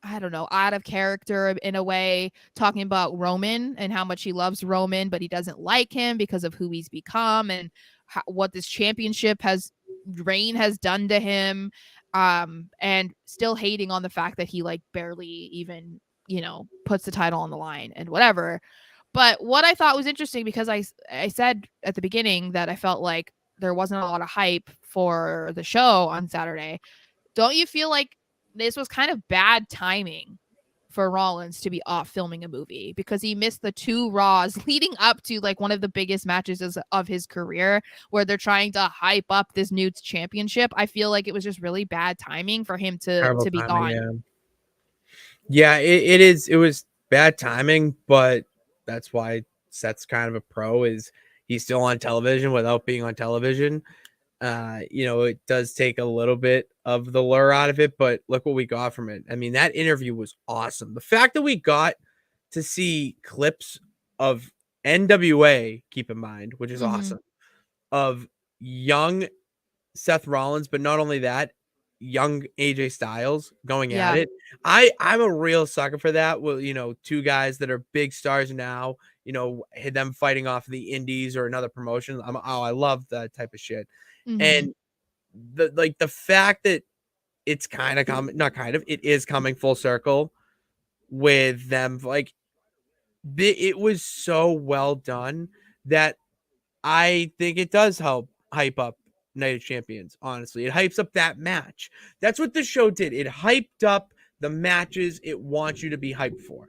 I don't know, out of character in a way, talking about Roman and how much he loves Roman, but he doesn't like him because of who he's become and what this championship reign has done to him. And still hating on the fact that he like barely even, puts the title on the line and whatever. But what I thought was interesting because I said at the beginning that I felt like there wasn't a lot of hype for the show on Saturday. Don't you feel like this was kind of bad timing for Rollins to be off filming a movie because he missed the 2 Raws leading up to like one of the biggest matches of his career where they're trying to hype up this new championship? I feel like it was just really bad timing for him terrible to be timing. gone. Yeah, yeah. It is. It was bad timing, but that's why Seth's kind of a pro. Is he's still on television without being on television? It does take a little bit of the lure out of it, but look what we got from it. I mean, that interview was awesome. The fact that we got to see clips of NWA, keep in mind, which is Mm-hmm. awesome, of young Seth Rollins, but not only that, young AJ Styles going at Yeah. it. I'm a real sucker for that. Well, two guys that are big stars now them fighting off the indies or another promotion. I love that type of shit. Mm-hmm. And the fact that it's kind of coming, not kind of, it is coming full circle with them. Like, it was so well done that I think it does help hype up Night of Champions. Honestly, it hypes up that match. That's what the show did. It hyped up the matches it wants you to be hyped for.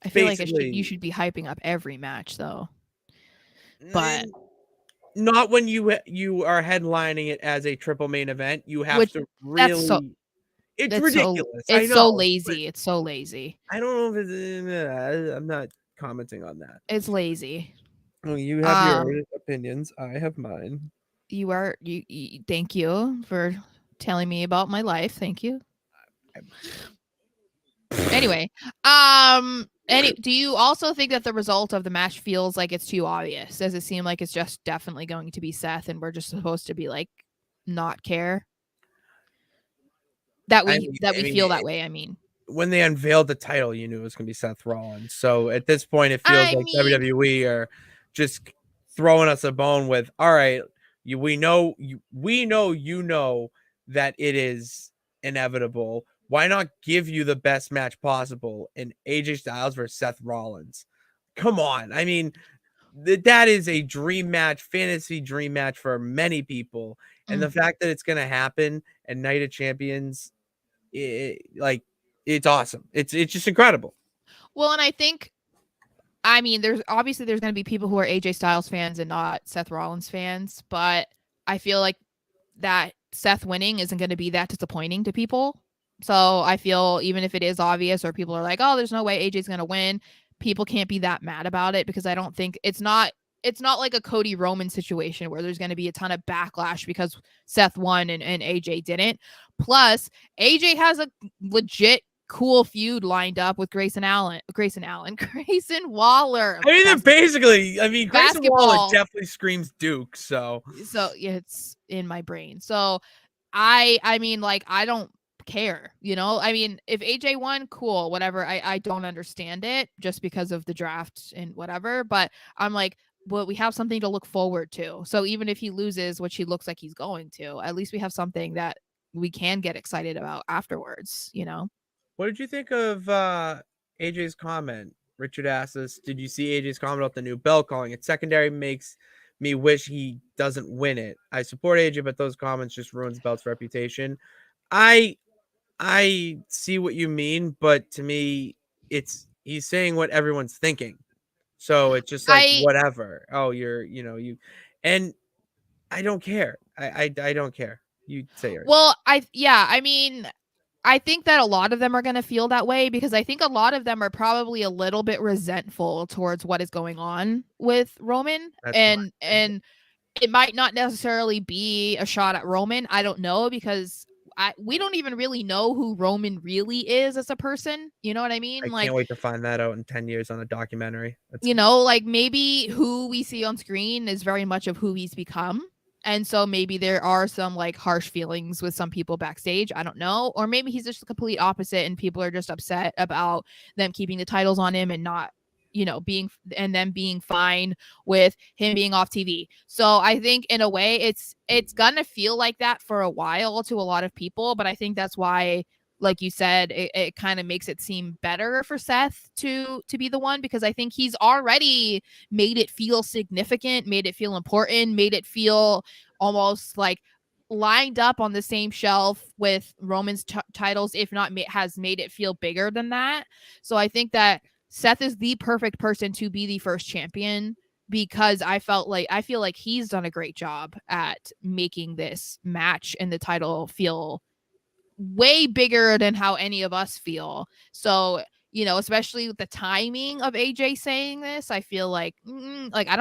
I feel like you Basically, should be hyping up every match though. But not when you are headlining it as a triple main event. You have which to that's so really. It's ridiculous. I it's so know, but lazy. It's so lazy. I don't know if I'm not commenting on that. It's lazy. Well, you have your Um opinions. I have mine. you thank you for telling me about my life. Thank you. Anyway, do you also think that the result of the match feels like it's too obvious? Does it seem like it's just definitely going to be Seth and we're just supposed to be like not care? That I we mean, feel that way, I mean. when they unveiled the title, you knew it was going to be Seth Rollins. So at this point, it feels I like mean, WWE are just throwing us a bone with, all right, we know that it is inevitable. Why not give you the best match possible in AJ Styles versus Seth Rollins? Come on. I mean, that is a dream match, fantasy dream match for many people. And the fact that it's going to happen at Night of Champions, like, it's awesome. It's just incredible. well, and I mean, there's going to be people who are AJ Styles fans and not Seth Rollins fans, but I feel like that Seth winning isn't going to be that disappointing to people. So I feel even if it is obvious or people are like, "Oh, there's no way AJ's going to win," people can't be that mad about it because I don't think it's not like a Cody Roman situation where there's going to be a ton of backlash because Seth won and AJ didn't. Plus, AJ has a legit cool feud lined up with Grayson Waller. I mean, basically, Grayson Waller Basketball. definitely screams Duke. So Yeah, it's in my brain. So I mean, like, I don't care, you know? I mean, if AJ won, cool, whatever. I don't understand it just because of the draft and whatever, but I'm like, well, we have something to look forward to. So even if he loses, which he looks like he's going to, at least we have something that we can get excited about afterwards, you know? what did you think of AJ's comment? Richard asked us, did you see AJ's comment about the new belt? Calling it secondary makes me wish he doesn't win it. I support AJ, but those comments just ruins belt's reputation. I see what you mean, but to me, he's saying what everyone's thinking. So it's just like, I whatever. Oh, and I don't care. I don't care. You say yours. Well, I mean, I think that a lot of them are going to feel that way because I think a lot of them are probably a little bit resentful towards what is going on with Roman That's fine. and it might not necessarily be a shot at Roman. I don't know because we don't even really know who Roman really is as a person. You know what I mean? I Like, can't wait to find that out in 10 years on a documentary. you know, like maybe who we see on screen is very much of who he's become. And so maybe there are some like harsh feelings with some people backstage. I don't know. Or maybe he's just the complete opposite and people are just upset about them keeping the titles on him and not, you know, them being fine with him being off TV. So I think in a way it's gonna feel like that for a while to a lot of people. But I think that's why, like you said, it kind of makes it seem better for Seth to be the one because I think he's already made it feel significant, made it feel important, made it feel almost like lined up on the same shelf with Roman's titles, if not has made it feel bigger than that. So I think that Seth is the perfect person to be the first champion because I feel like he's done a great job at making this match and the title feel way bigger than how any of us feel. So, you know, especially with the timing of AJ saying this, I feel like like I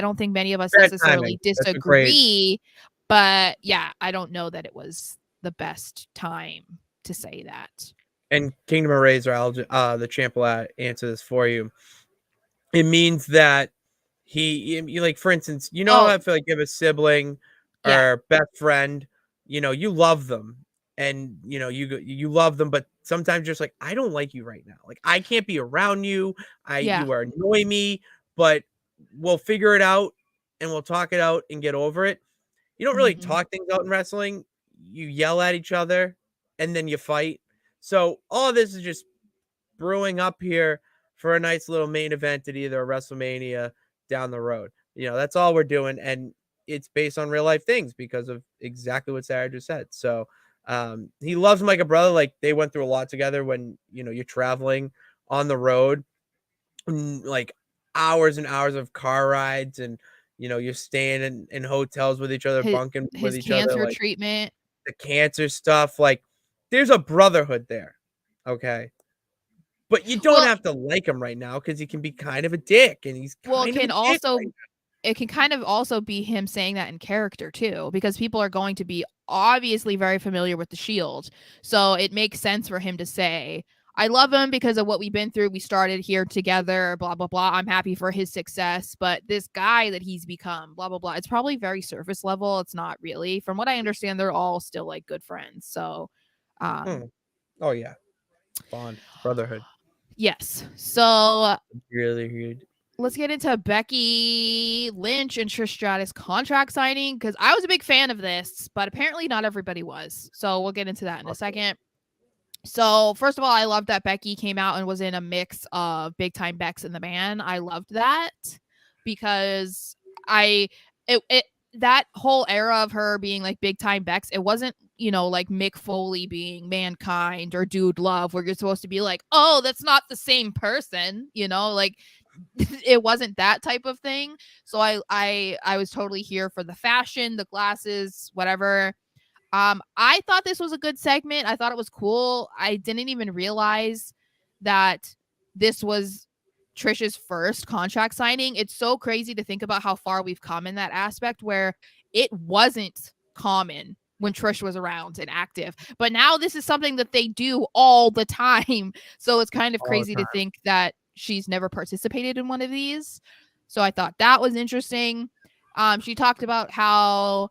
don't think many of us Bad necessarily timing. That's a great. disagree, but yeah, I don't know that it was the best time to say that. And Kingdom of Razor, the champ will answer this for you. It means that you like, for instance, Oh, I feel like you have a sibling yeah. or best friend, you love them. and you love them, but sometimes just like, I don't like you right now. Like, I can't be around you. Yeah. You are annoy me, but we'll figure it out and we'll talk it out and get over it. You don't really Mhm. talk things out in wrestling. You yell at each other and then you fight. So all this is just brewing up here for a nice little main event at either a WrestleMania down the road. That's all we're doing. And it's based on real life things because of exactly what Sarah just said. So he loves him like a brother. Like, they went through a lot together when, you're traveling on the road, like hours and hours of car rides, and, you're staying in hotels with each other, His bunking with his each other, cancer like treatment. the cancer stuff. Like, there's a brotherhood there. Okay. But you don't Well, have to like him right now because he can be kind of a dick, and he's well, it kind of a can dick also right it can kind of also be him saying that in character too, because people are going to be obviously very familiar with the Shield. So it makes sense for him to say, I love him because of what we've been through. We started here together, blah, blah, blah. I'm happy for his success. But this guy that he's become, blah, blah, blah. It's probably very surface level. It's not really. From what I understand, they're all still like good friends. So, now. Oh yeah, bond, brotherhood, yes. So really good. let's get into Becky Lynch and Trish Stratus contract signing, because I was a big fan of this, but apparently not everybody was. So we'll get into that in a second. So first of all, I love that Becky came out and was in a mix of Big Time Bex and the Man. I loved that because I it that whole era of her being like Big Time Bex, it wasn't, like Mick Foley being Mankind or Dude Love, where you're supposed to be like, oh, that's not the same person, like it wasn't that type of thing. So I was totally here for the fashion, the glasses, whatever. I thought this was a good segment. I thought it was cool. I didn't even realize that this was Trisha's first contract signing. It's so crazy to think about how far we've come in that aspect, where it wasn't common when Trish was around and active. But now this is something that they do all the time. So it's kind of All the crazy to time. think that she's never participated in one of these. So I thought that was interesting. She talked about how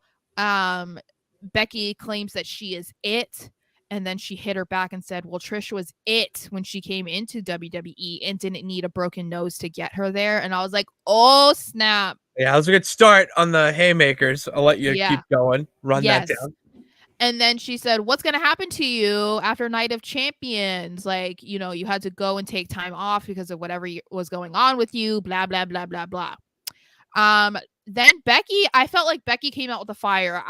Becky claims that she is it. And then she hit her back and said, well, Trish was it when she came into WWE and didn't need a broken nose to get her there. And I was like, oh, snap. Yeah, that was a good start on the haymakers. I'll let you Yeah. keep going. Run that Yes. down. And then she said, what's going to happen to you after Night of Champions? Like, you had to go and take time off because of whatever was going on with you, blah, blah, blah, blah, blah. Then Becky, I felt like Becky came out with a fire.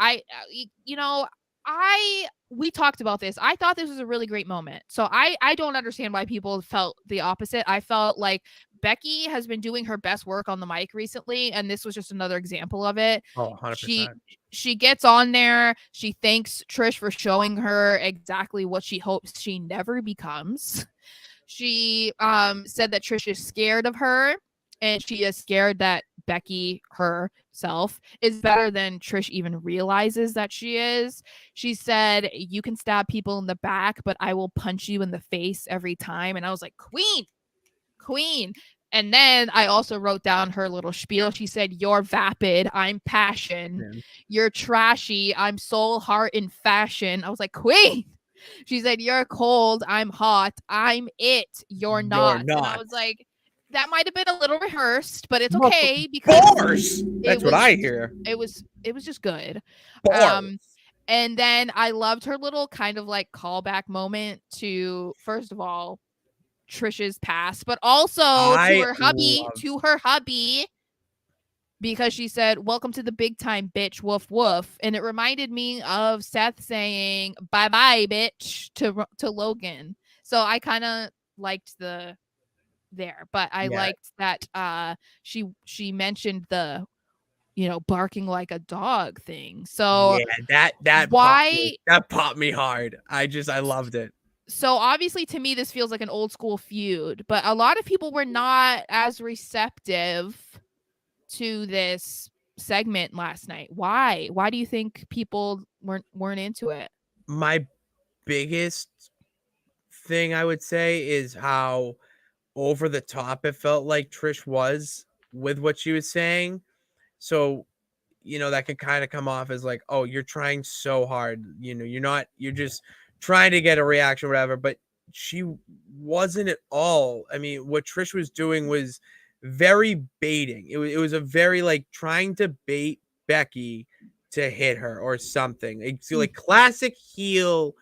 We talked about this. I thought this was a really great moment. So I don't understand why people felt the opposite. I felt like Becky has been doing her best work on the mic recently, and this was just another example of it. Oh, She 100%. she gets on there. She thanks Trish for showing her exactly what she hopes she never becomes. She said that Trish is scared of her, and she is scared that Becky herself is better than Trish even realizes that she is. She said, you can stab people in the back, but I will punch you in the face every time. And I was like, queen. And then I also wrote down her little spiel. She said, you're vapid, I'm passion. Man. You're trashy, I'm soul, heart, and fashion. I was like, queen. She said, you're cold, I'm hot, I'm it, you're You're not. And I not. was like, that might have been a little rehearsed, but it's Muscle okay because bars. it That's what was I hear. it was just good. Bars. Um and then I loved her little kind of like callback moment to, first of all, Trisha's past, but also I love. to her hubby, because she said, welcome to the big time, bitch, woof woof. And it reminded me of Seth saying, bye bye, bitch, to Logan. So I kind of liked the there, but I Yeah, liked that she mentioned the, barking like a dog thing. So yeah. That popped me. why That popped me hard. I loved it. so obviously to me this feels like an old school feud, but a lot of people were not as receptive to this segment last night. Why do you think people weren't into it? My biggest thing I would say is how over the top it felt like Trish was with what she was saying. So that can kind of come off as like, oh, you're trying so hard. You're just trying to get a reaction, whatever. But she wasn't at all. I mean, what Trish was doing was very baiting. It was a very like trying to bait Becky to hit her or something. It's like classic heel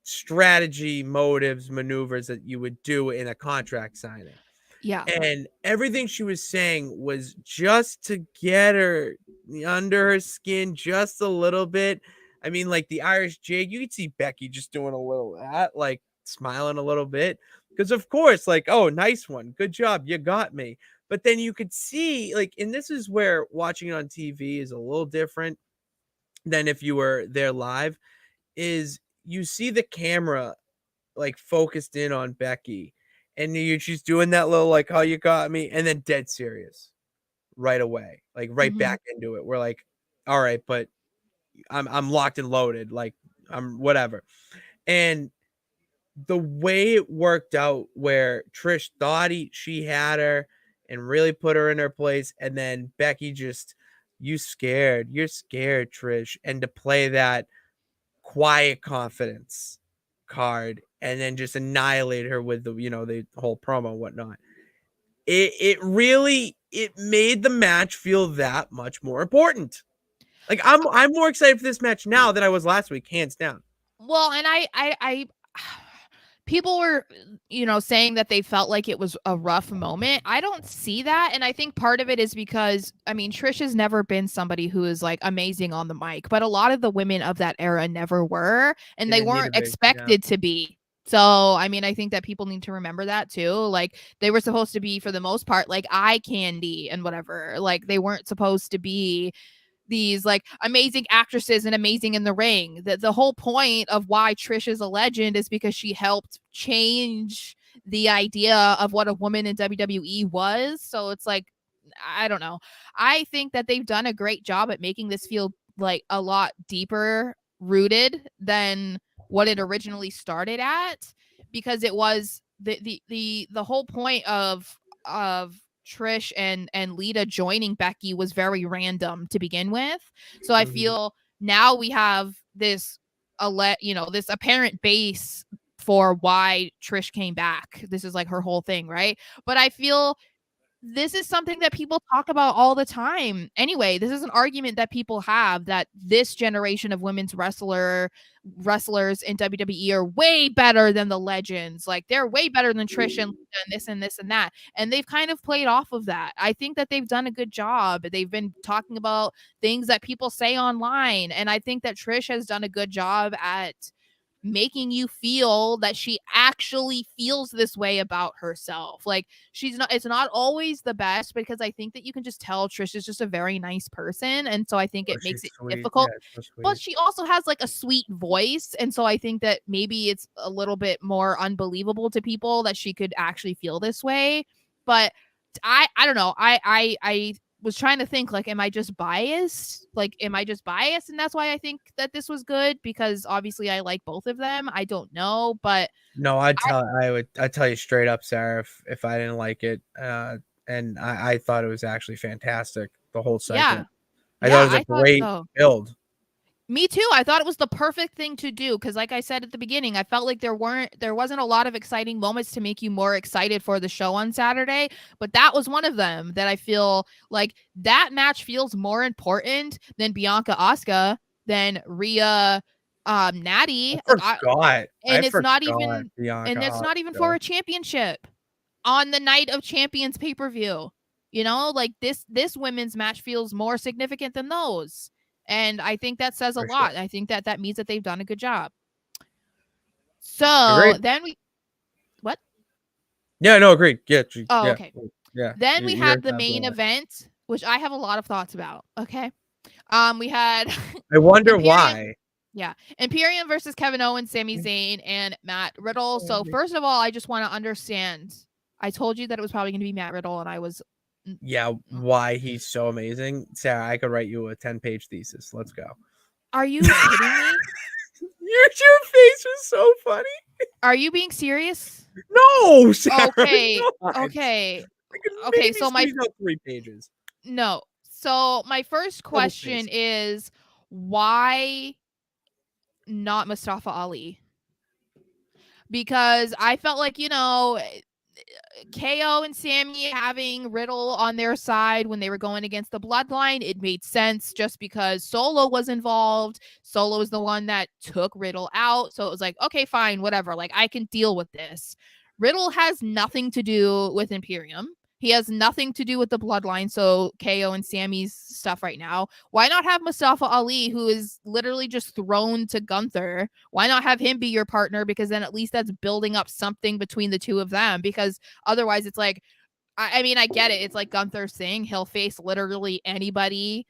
strategy, motives, maneuvers that you would do in a contract signing. Yeah. And everything she was saying was just to get her under her skin just a little bit. I mean, like the Irish jig, you could see Becky just doing a little that, like smiling a little bit. Because of course, like, oh, nice one. Good job. You got me. But then you could see, like, and this is where watching it on TV is a little different than if you were there live, is you see the camera like focused in on Becky, and she's doing that little like, "Oh, you got me," and then dead serious right away, like right Mm-hmm. back into it. We're like, "All right, but I'm locked and loaded, like I'm whatever." And the way it worked out, where Trish thought she had her and really put her in her place, and then Becky just, you're scared, Trish, and to play that quiet confidence card and then just annihilate her with the whole promo and whatnot. It really it made the match feel that much more important. Like I'm more excited for this match now than I was last week, hands down. Well, and I people were, saying that they felt like it was a rough moment. I don't see that, and I think part of it is because I mean, Trish has never been somebody who is like amazing on the mic, but a lot of the women of that era never were, and They they didn't need weren't a big, yeah. expected to be. So, I mean, I think that people need to remember that too. Like they were supposed to be for the most part like eye candy and whatever. Like they weren't supposed to be these like amazing actresses and amazing in the ring. The whole point of why Trish is a legend is because she helped change the idea of what a woman in WWE was. So it's like, I don't know. I think that they've done a great job at making this feel like a lot deeper rooted than what it originally started at, because it was the whole point of Trish and Lita joining Becky was very random to begin with. So I Mhm. feel now we have this apparent base for why Trish came back. This is like her whole thing, right? But I feel this is something that people talk about all the time. Anyway, this is an argument that people have, that this generation of women's wrestlers in WWE are way better than the legends. Like they're way better than Trish and Lita and this and this and that. And they've kind of played off of that. I think that they've done a good job. They've been talking about things that people say online. And I think that Trish has done a good job at making you feel that she actually feels this way about herself. Like it's not always the best, because I think that you can just tell Trish is just a very nice person, and so I think Oh, it makes she's it sweet. Yeah, difficult. so But sweet. she also has like a sweet voice, and so I think that maybe it's a little bit more unbelievable to people that she could actually feel this way. But I don't know. I was trying to think, like, am I just biased? Like, am I just biased and that's why I think that this was good? Because obviously I like both of them. I don't know, but No, I'd tell you straight up, Sarah, if I didn't like it. And I thought it was actually fantastic, the whole yeah. segment. I thought Yeah, it was a I thought great so. build. Me too. I thought it was the perfect thing to do, because like I said at the beginning, I felt like there wasn't a lot of exciting moments to make you more excited for the show on Saturday, but that was one of them that I feel like that match feels more important than Bianca Asuka, than Rhea I Natty. forgot. I And it's not forgot even Bianca and it's not even for Asuka. a championship on the Night of Champions pay-per-view. Like this women's match feels more significant than those. And I think that says a For sure. lot. I think that that means that they've done a good job. So Agreed. then we what? Yeah, no, agreed. Yeah, Oh, yeah, okay. yeah. Then we You're had the main absolutely right. event, which I have a lot of thoughts about. Okay. We had I wonder Imperium. why. Yeah. Imperium versus Kevin Owens, Sami Zayn, and Matt Riddle. So first of all, I just want to understand. I told you that it was probably going to be Matt Riddle, and I was. Yeah, why he's so amazing. Sarah, I could write you a 10-page thesis. Let's go. Are you kidding me? Your face was so funny. Are you being serious? No, Sarah, Okay. not. Okay. I could Okay. maybe So my squeeze out 3 pages. no. So my first Double question spaced. is, why not Mustafa Ali? Because I felt like, KO and Sammy having Riddle on their side when they were going against the Bloodline, it made sense just because Solo was involved. Solo is the one that took Riddle out. So it was like, okay, fine, whatever. Like, I can deal with this. Riddle has nothing to do with Imperium. He has nothing to do with the Bloodline. So KO and Sammy's stuff right now. Why not have Mustafa Ali, who is literally just thrown to Gunther? Why not have him be your partner? Because then at least that's building up something between the two of them. Because otherwise, it's like, I mean, I get it. It's like Gunther's thing. He'll face literally anybody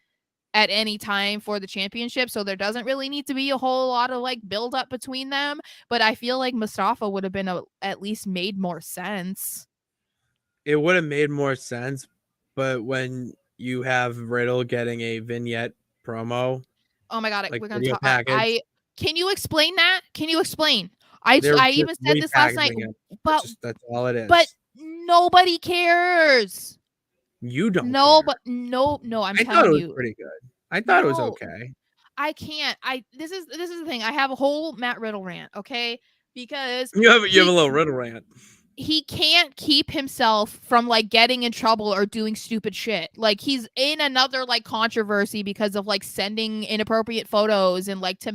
at any time for the championship. So there doesn't really need to be a whole lot of like build up between them. But I feel like Mustafa would have been at least made more sense. It would have made more sense, but when you have Riddle getting a vignette promo, Oh my god, like we're gonna video talk. package, Can you explain that? Can you explain? I they're I just even said this last night, repackaging it. but That's all it but is. nobody cares. You don't No, care. but no, I'm I thought it telling was you. pretty good. I thought it was No, okay. I can't. This is the thing. I have a whole Matt Riddle rant, okay? Because You have a he little Riddle rant. he can't keep himself from like getting in trouble or doing stupid shit. Like he's in another like controversy because of like sending inappropriate photos and like to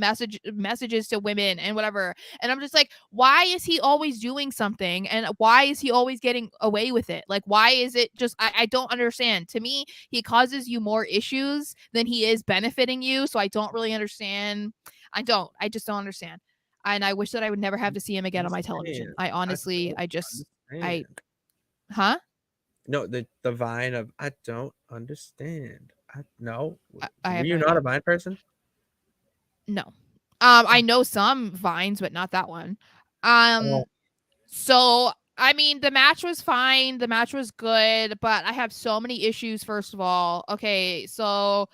messages to women and whatever. And I'm just like, why is he always doing something? And why is he always getting away with it? Like, why is it just I don't understand. To me, he causes you more issues than he is benefiting you. So I don't really understand. I just don't understand. And I wish that I would never have to see him again on my television. Understand. I I honestly, don't I, understand. huh? No, the vine of I don't understand. No. I Were have no you not idea. a Vine person? No. I know some vines, but not that one. Um, Oh, so I mean, the match was fine. The match was good, but I have so many issues. First of all, okay, so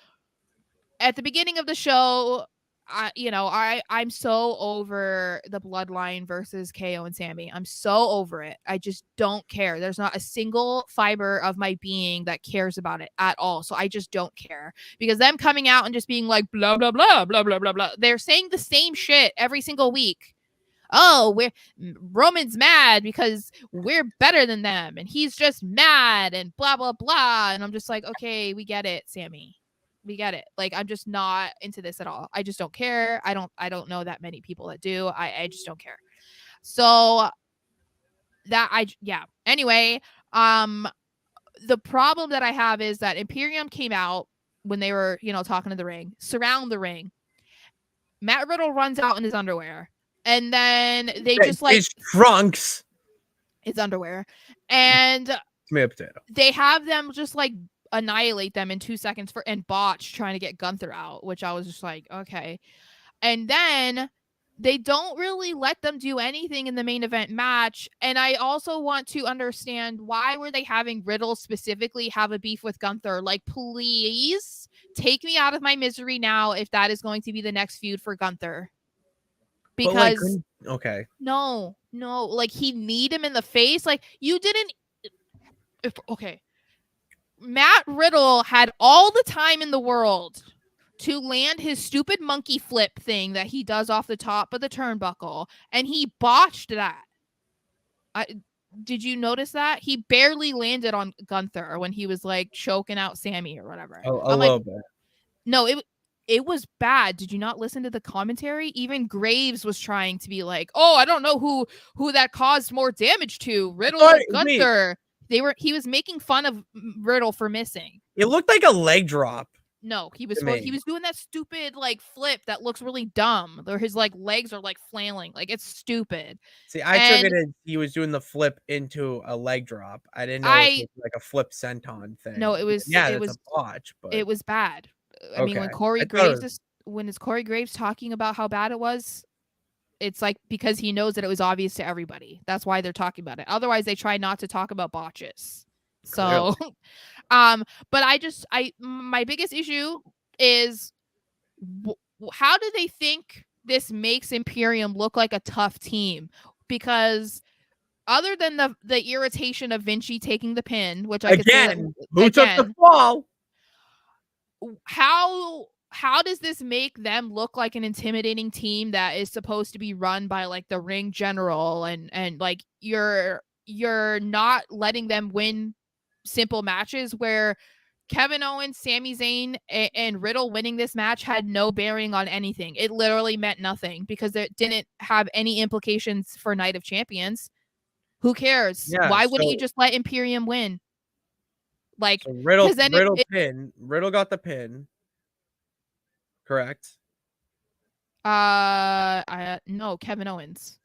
at the beginning of the show, I'm so over the Bloodline versus KO and Sammy. I'm so over it. I just don't care. There's not a single fiber of my being that cares about it at all. So I just don't care because them coming out and just being like blah blah blah blah blah blah blah. They're saying the same shit every single week. Oh, we're Roman's mad because we're better than them and he's just mad and blah blah blah. And I'm just like, okay, we get it, Sammy. We get it. Like, I'm just not into this at all. I just don't care. I don't know that many people that do. I just don't care. So yeah. Anyway, um the problem that I have is that Imperium came out when they were, talking to the ring, surround the ring. Matt Riddle runs out in his underwear. And then they just like his trunks. his underwear. And Tomato potato. they have them just like annihilate them in 2 seconds and botch trying to get Gunther out, which I was just like, okay. And then they don't really let them do anything in the main event match. And I also want to understand, why were they having Riddle specifically have a beef with Gunther? Like, please take me out of my misery now if that is going to be the next feud for Gunther. But like, Because okay. no, like he kneed him in the face. Like, you didn't. Okay. Matt Riddle had all the time in the world to land his stupid monkey flip thing that he does off the top of the turnbuckle, and he botched that. Did you notice that? He barely landed on Gunther when he was like choking out Sammy or whatever. A I'm like, little bit. no, it was bad. Did you not listen to the commentary? Even Graves was trying to be like, oh, I don't know who that caused more damage to, Riddle or Gunther. He was making fun of Riddle for missing. It looked like a leg drop. No, he was doing that stupid like flip that looks really dumb. Or his like legs are like flailing. Like, it's stupid. See, I took it as he was doing the flip into a leg drop. I didn't know it was like a flip senton thing. No, Yeah, that's a botch, but it was bad. I mean, when okay. it's Corey Graves talking about how bad it was, it's like because he knows that it was obvious to everybody. That's why they're talking about it. Otherwise, they try not to talk about botches. So, but my biggest issue is how do they think this makes Imperium look like a tough team? Because other than the irritation of Vinci taking the pin, which I could say that Who took the fall? how does this make them look like an intimidating team that is supposed to be run by like the ring general, and like you're not letting them win simple matches where Kevin Owens, Sami Zayn, and Riddle winning this match had no bearing on anything. It literally meant nothing because it didn't have any implications for Night of Champions. Who cares? Yeah. Why wouldn't you just let Imperium win? Like, So because then Riddle got the pin, correct? no, Kevin Owens.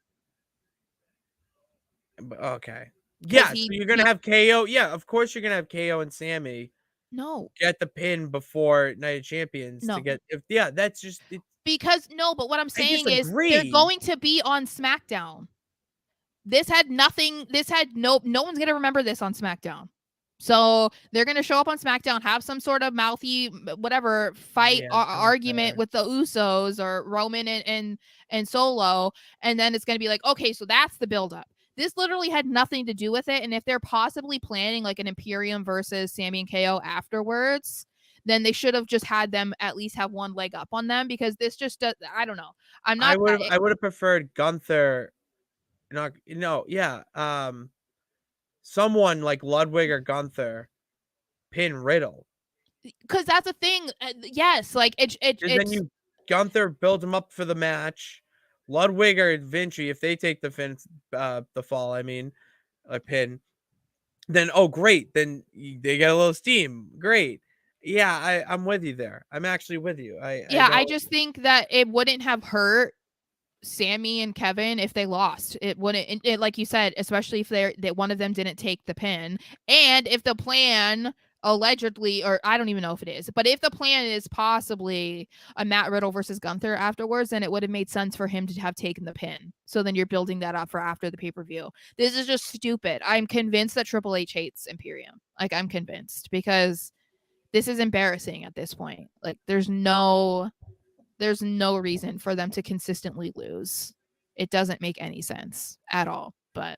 Okay. Because Yeah, so you're gonna have KO. Yeah, of course you're gonna have KO and Sammy no, get the pin before Night of Champions to no. get if yeah, that's just it, Because no, but what I'm I saying is they're disagree. going to be on SmackDown. This had nothing. This had no one's gonna remember this on SmackDown. So they're gonna show up on SmackDown, have some sort of mouthy whatever fight Yeah, that's argument fair. with the Usos or Roman and Solo, and then it's gonna be like, okay, so that's the buildup. This literally had nothing to do with it, and if they're possibly planning like an Imperium versus Sami and KO afterwards, then they should have just had them at least have one leg up on them because this just does, I don't know. I'm not. I would have preferred Gunther. Not no, yeah. Someone like Ludwig or Gunther pin Riddle. Because that's a thing. Yes, like Because then you Gunther build him up for the match. Ludwig or Vinci, if they take the fall, I mean, a pin, then oh great, then they get a little steam. Great. Yeah, I'm with you there. I'm actually with you. I yeah, don't I just think that it wouldn't have hurt Sammy and Kevin if they lost. It wouldn't, like you said, especially if that one of them didn't take the pin, and if the plan allegedly, or I don't even know if it is, but if the plan is possibly a Matt Riddle versus Gunther afterwards, then it would have made sense for him to have taken the pin. So then you're building that up for after the pay per view. This is just stupid. I'm convinced that Triple H hates Imperium. Like I'm convinced because this is embarrassing at this point. Like there's no reason for them to consistently lose. It doesn't make any sense at all. But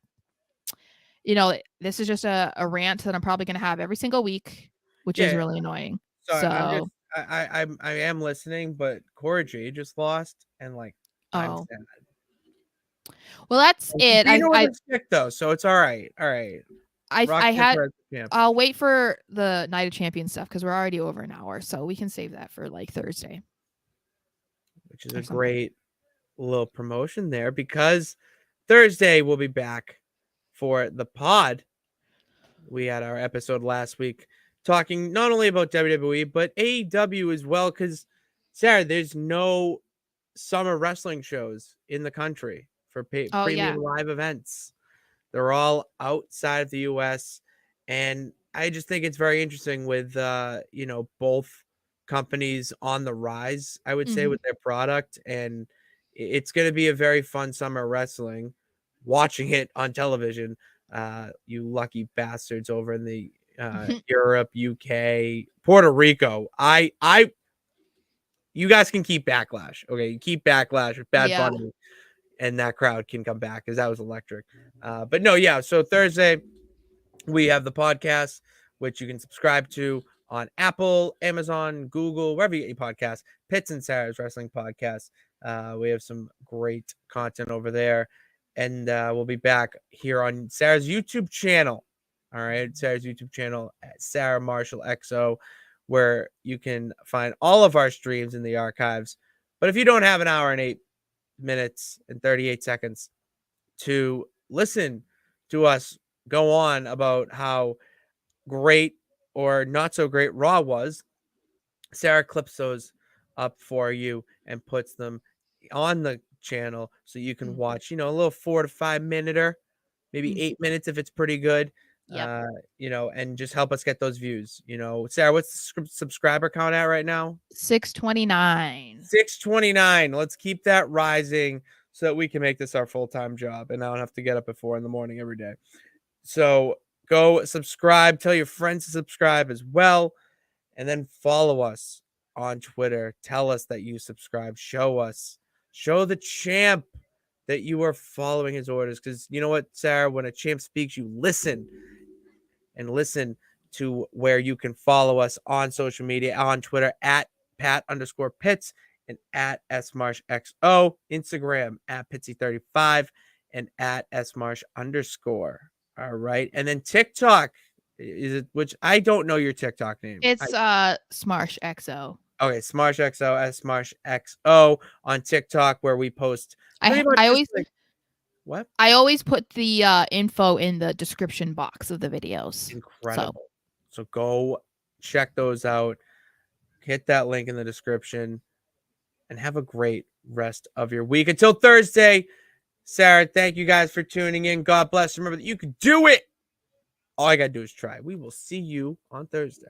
this is just a rant that I'm probably going to have every single week, which is yeah. really annoying. So I'm just So, I am listening, but Cora Jade just lost, and like I'm oh, sad. well, that's And it. Sabina wasn't sick though, so it's all right. All right. Rock I had. paper as the champ. I'll wait for the Night of Champions stuff because we're already over an hour, so we can save that for like Thursday Which is a or something. great little promotion there because Thursday we'll be back for the pod. We had our episode last week talking not only about WWE but AEW as well because Sarah, there's no summer wrestling shows in the country for Oh premium yeah. live events. They're all outside of the US. And I just think it's very interesting with both companies on the rise, I would say, Mm-hmm. with their product. And it's gonna be a very fun summer wrestling, watching it on television. You lucky bastards over in the Europe, UK, Puerto Rico. I you guys can keep Backlash. Okay, you keep Backlash with Bad Yeah. Bunny, and that crowd can come back because that was electric. But no, yeah. So Thursday we have the podcast, which you can subscribe to on Apple, Amazon, Google, wherever you get your podcasts. Pits and Sarah's Wrestling Podcast. We have some great content over there, and we'll be back here on Sarah's YouTube channel. All right, Sarah's YouTube channel at Sarah Marshall XO, where you can find all of our streams in the archives. But if you don't have an hour and 8 minutes and 38 seconds to listen to us go on about how great or not so great Raw was, Sarah clips those up for you and puts them on the channel so you can Mm. watch, a little 4 to 5 minute, maybe Mm. 8 minutes if it's pretty good. Yep. And just help us get those views. Sarah, what's the subscriber count at right now? 629. 629. Let's keep that rising so that we can make this our full-time job and I don't have to get up at 4 in the morning every day. So go subscribe, tell your friends to subscribe as well, and then follow us on Twitter. Tell us that you subscribe. Show the champ that you are following his orders. Because you know what, Sarah, when a champ speaks, you listen and listen to where you can follow us on social media, on Twitter at Pat_Pitts and at SMarshXO, Instagram at Pitsy35 and at SMarsh_. All right. And then TikTok is it, which I don't know your TikTok name. It's Smarsh XO. Okay, SmarshXO, SMarshXO on TikTok, where we post pretty much I just always like what? I always put the info in the description box of the videos. Incredible. So go check those out. Hit that link in the description and have a great rest of your week. Until Thursday, Sarah, thank you guys for tuning in. God bless. Remember that you can do it. All I got to do is try. We will see you on Thursday.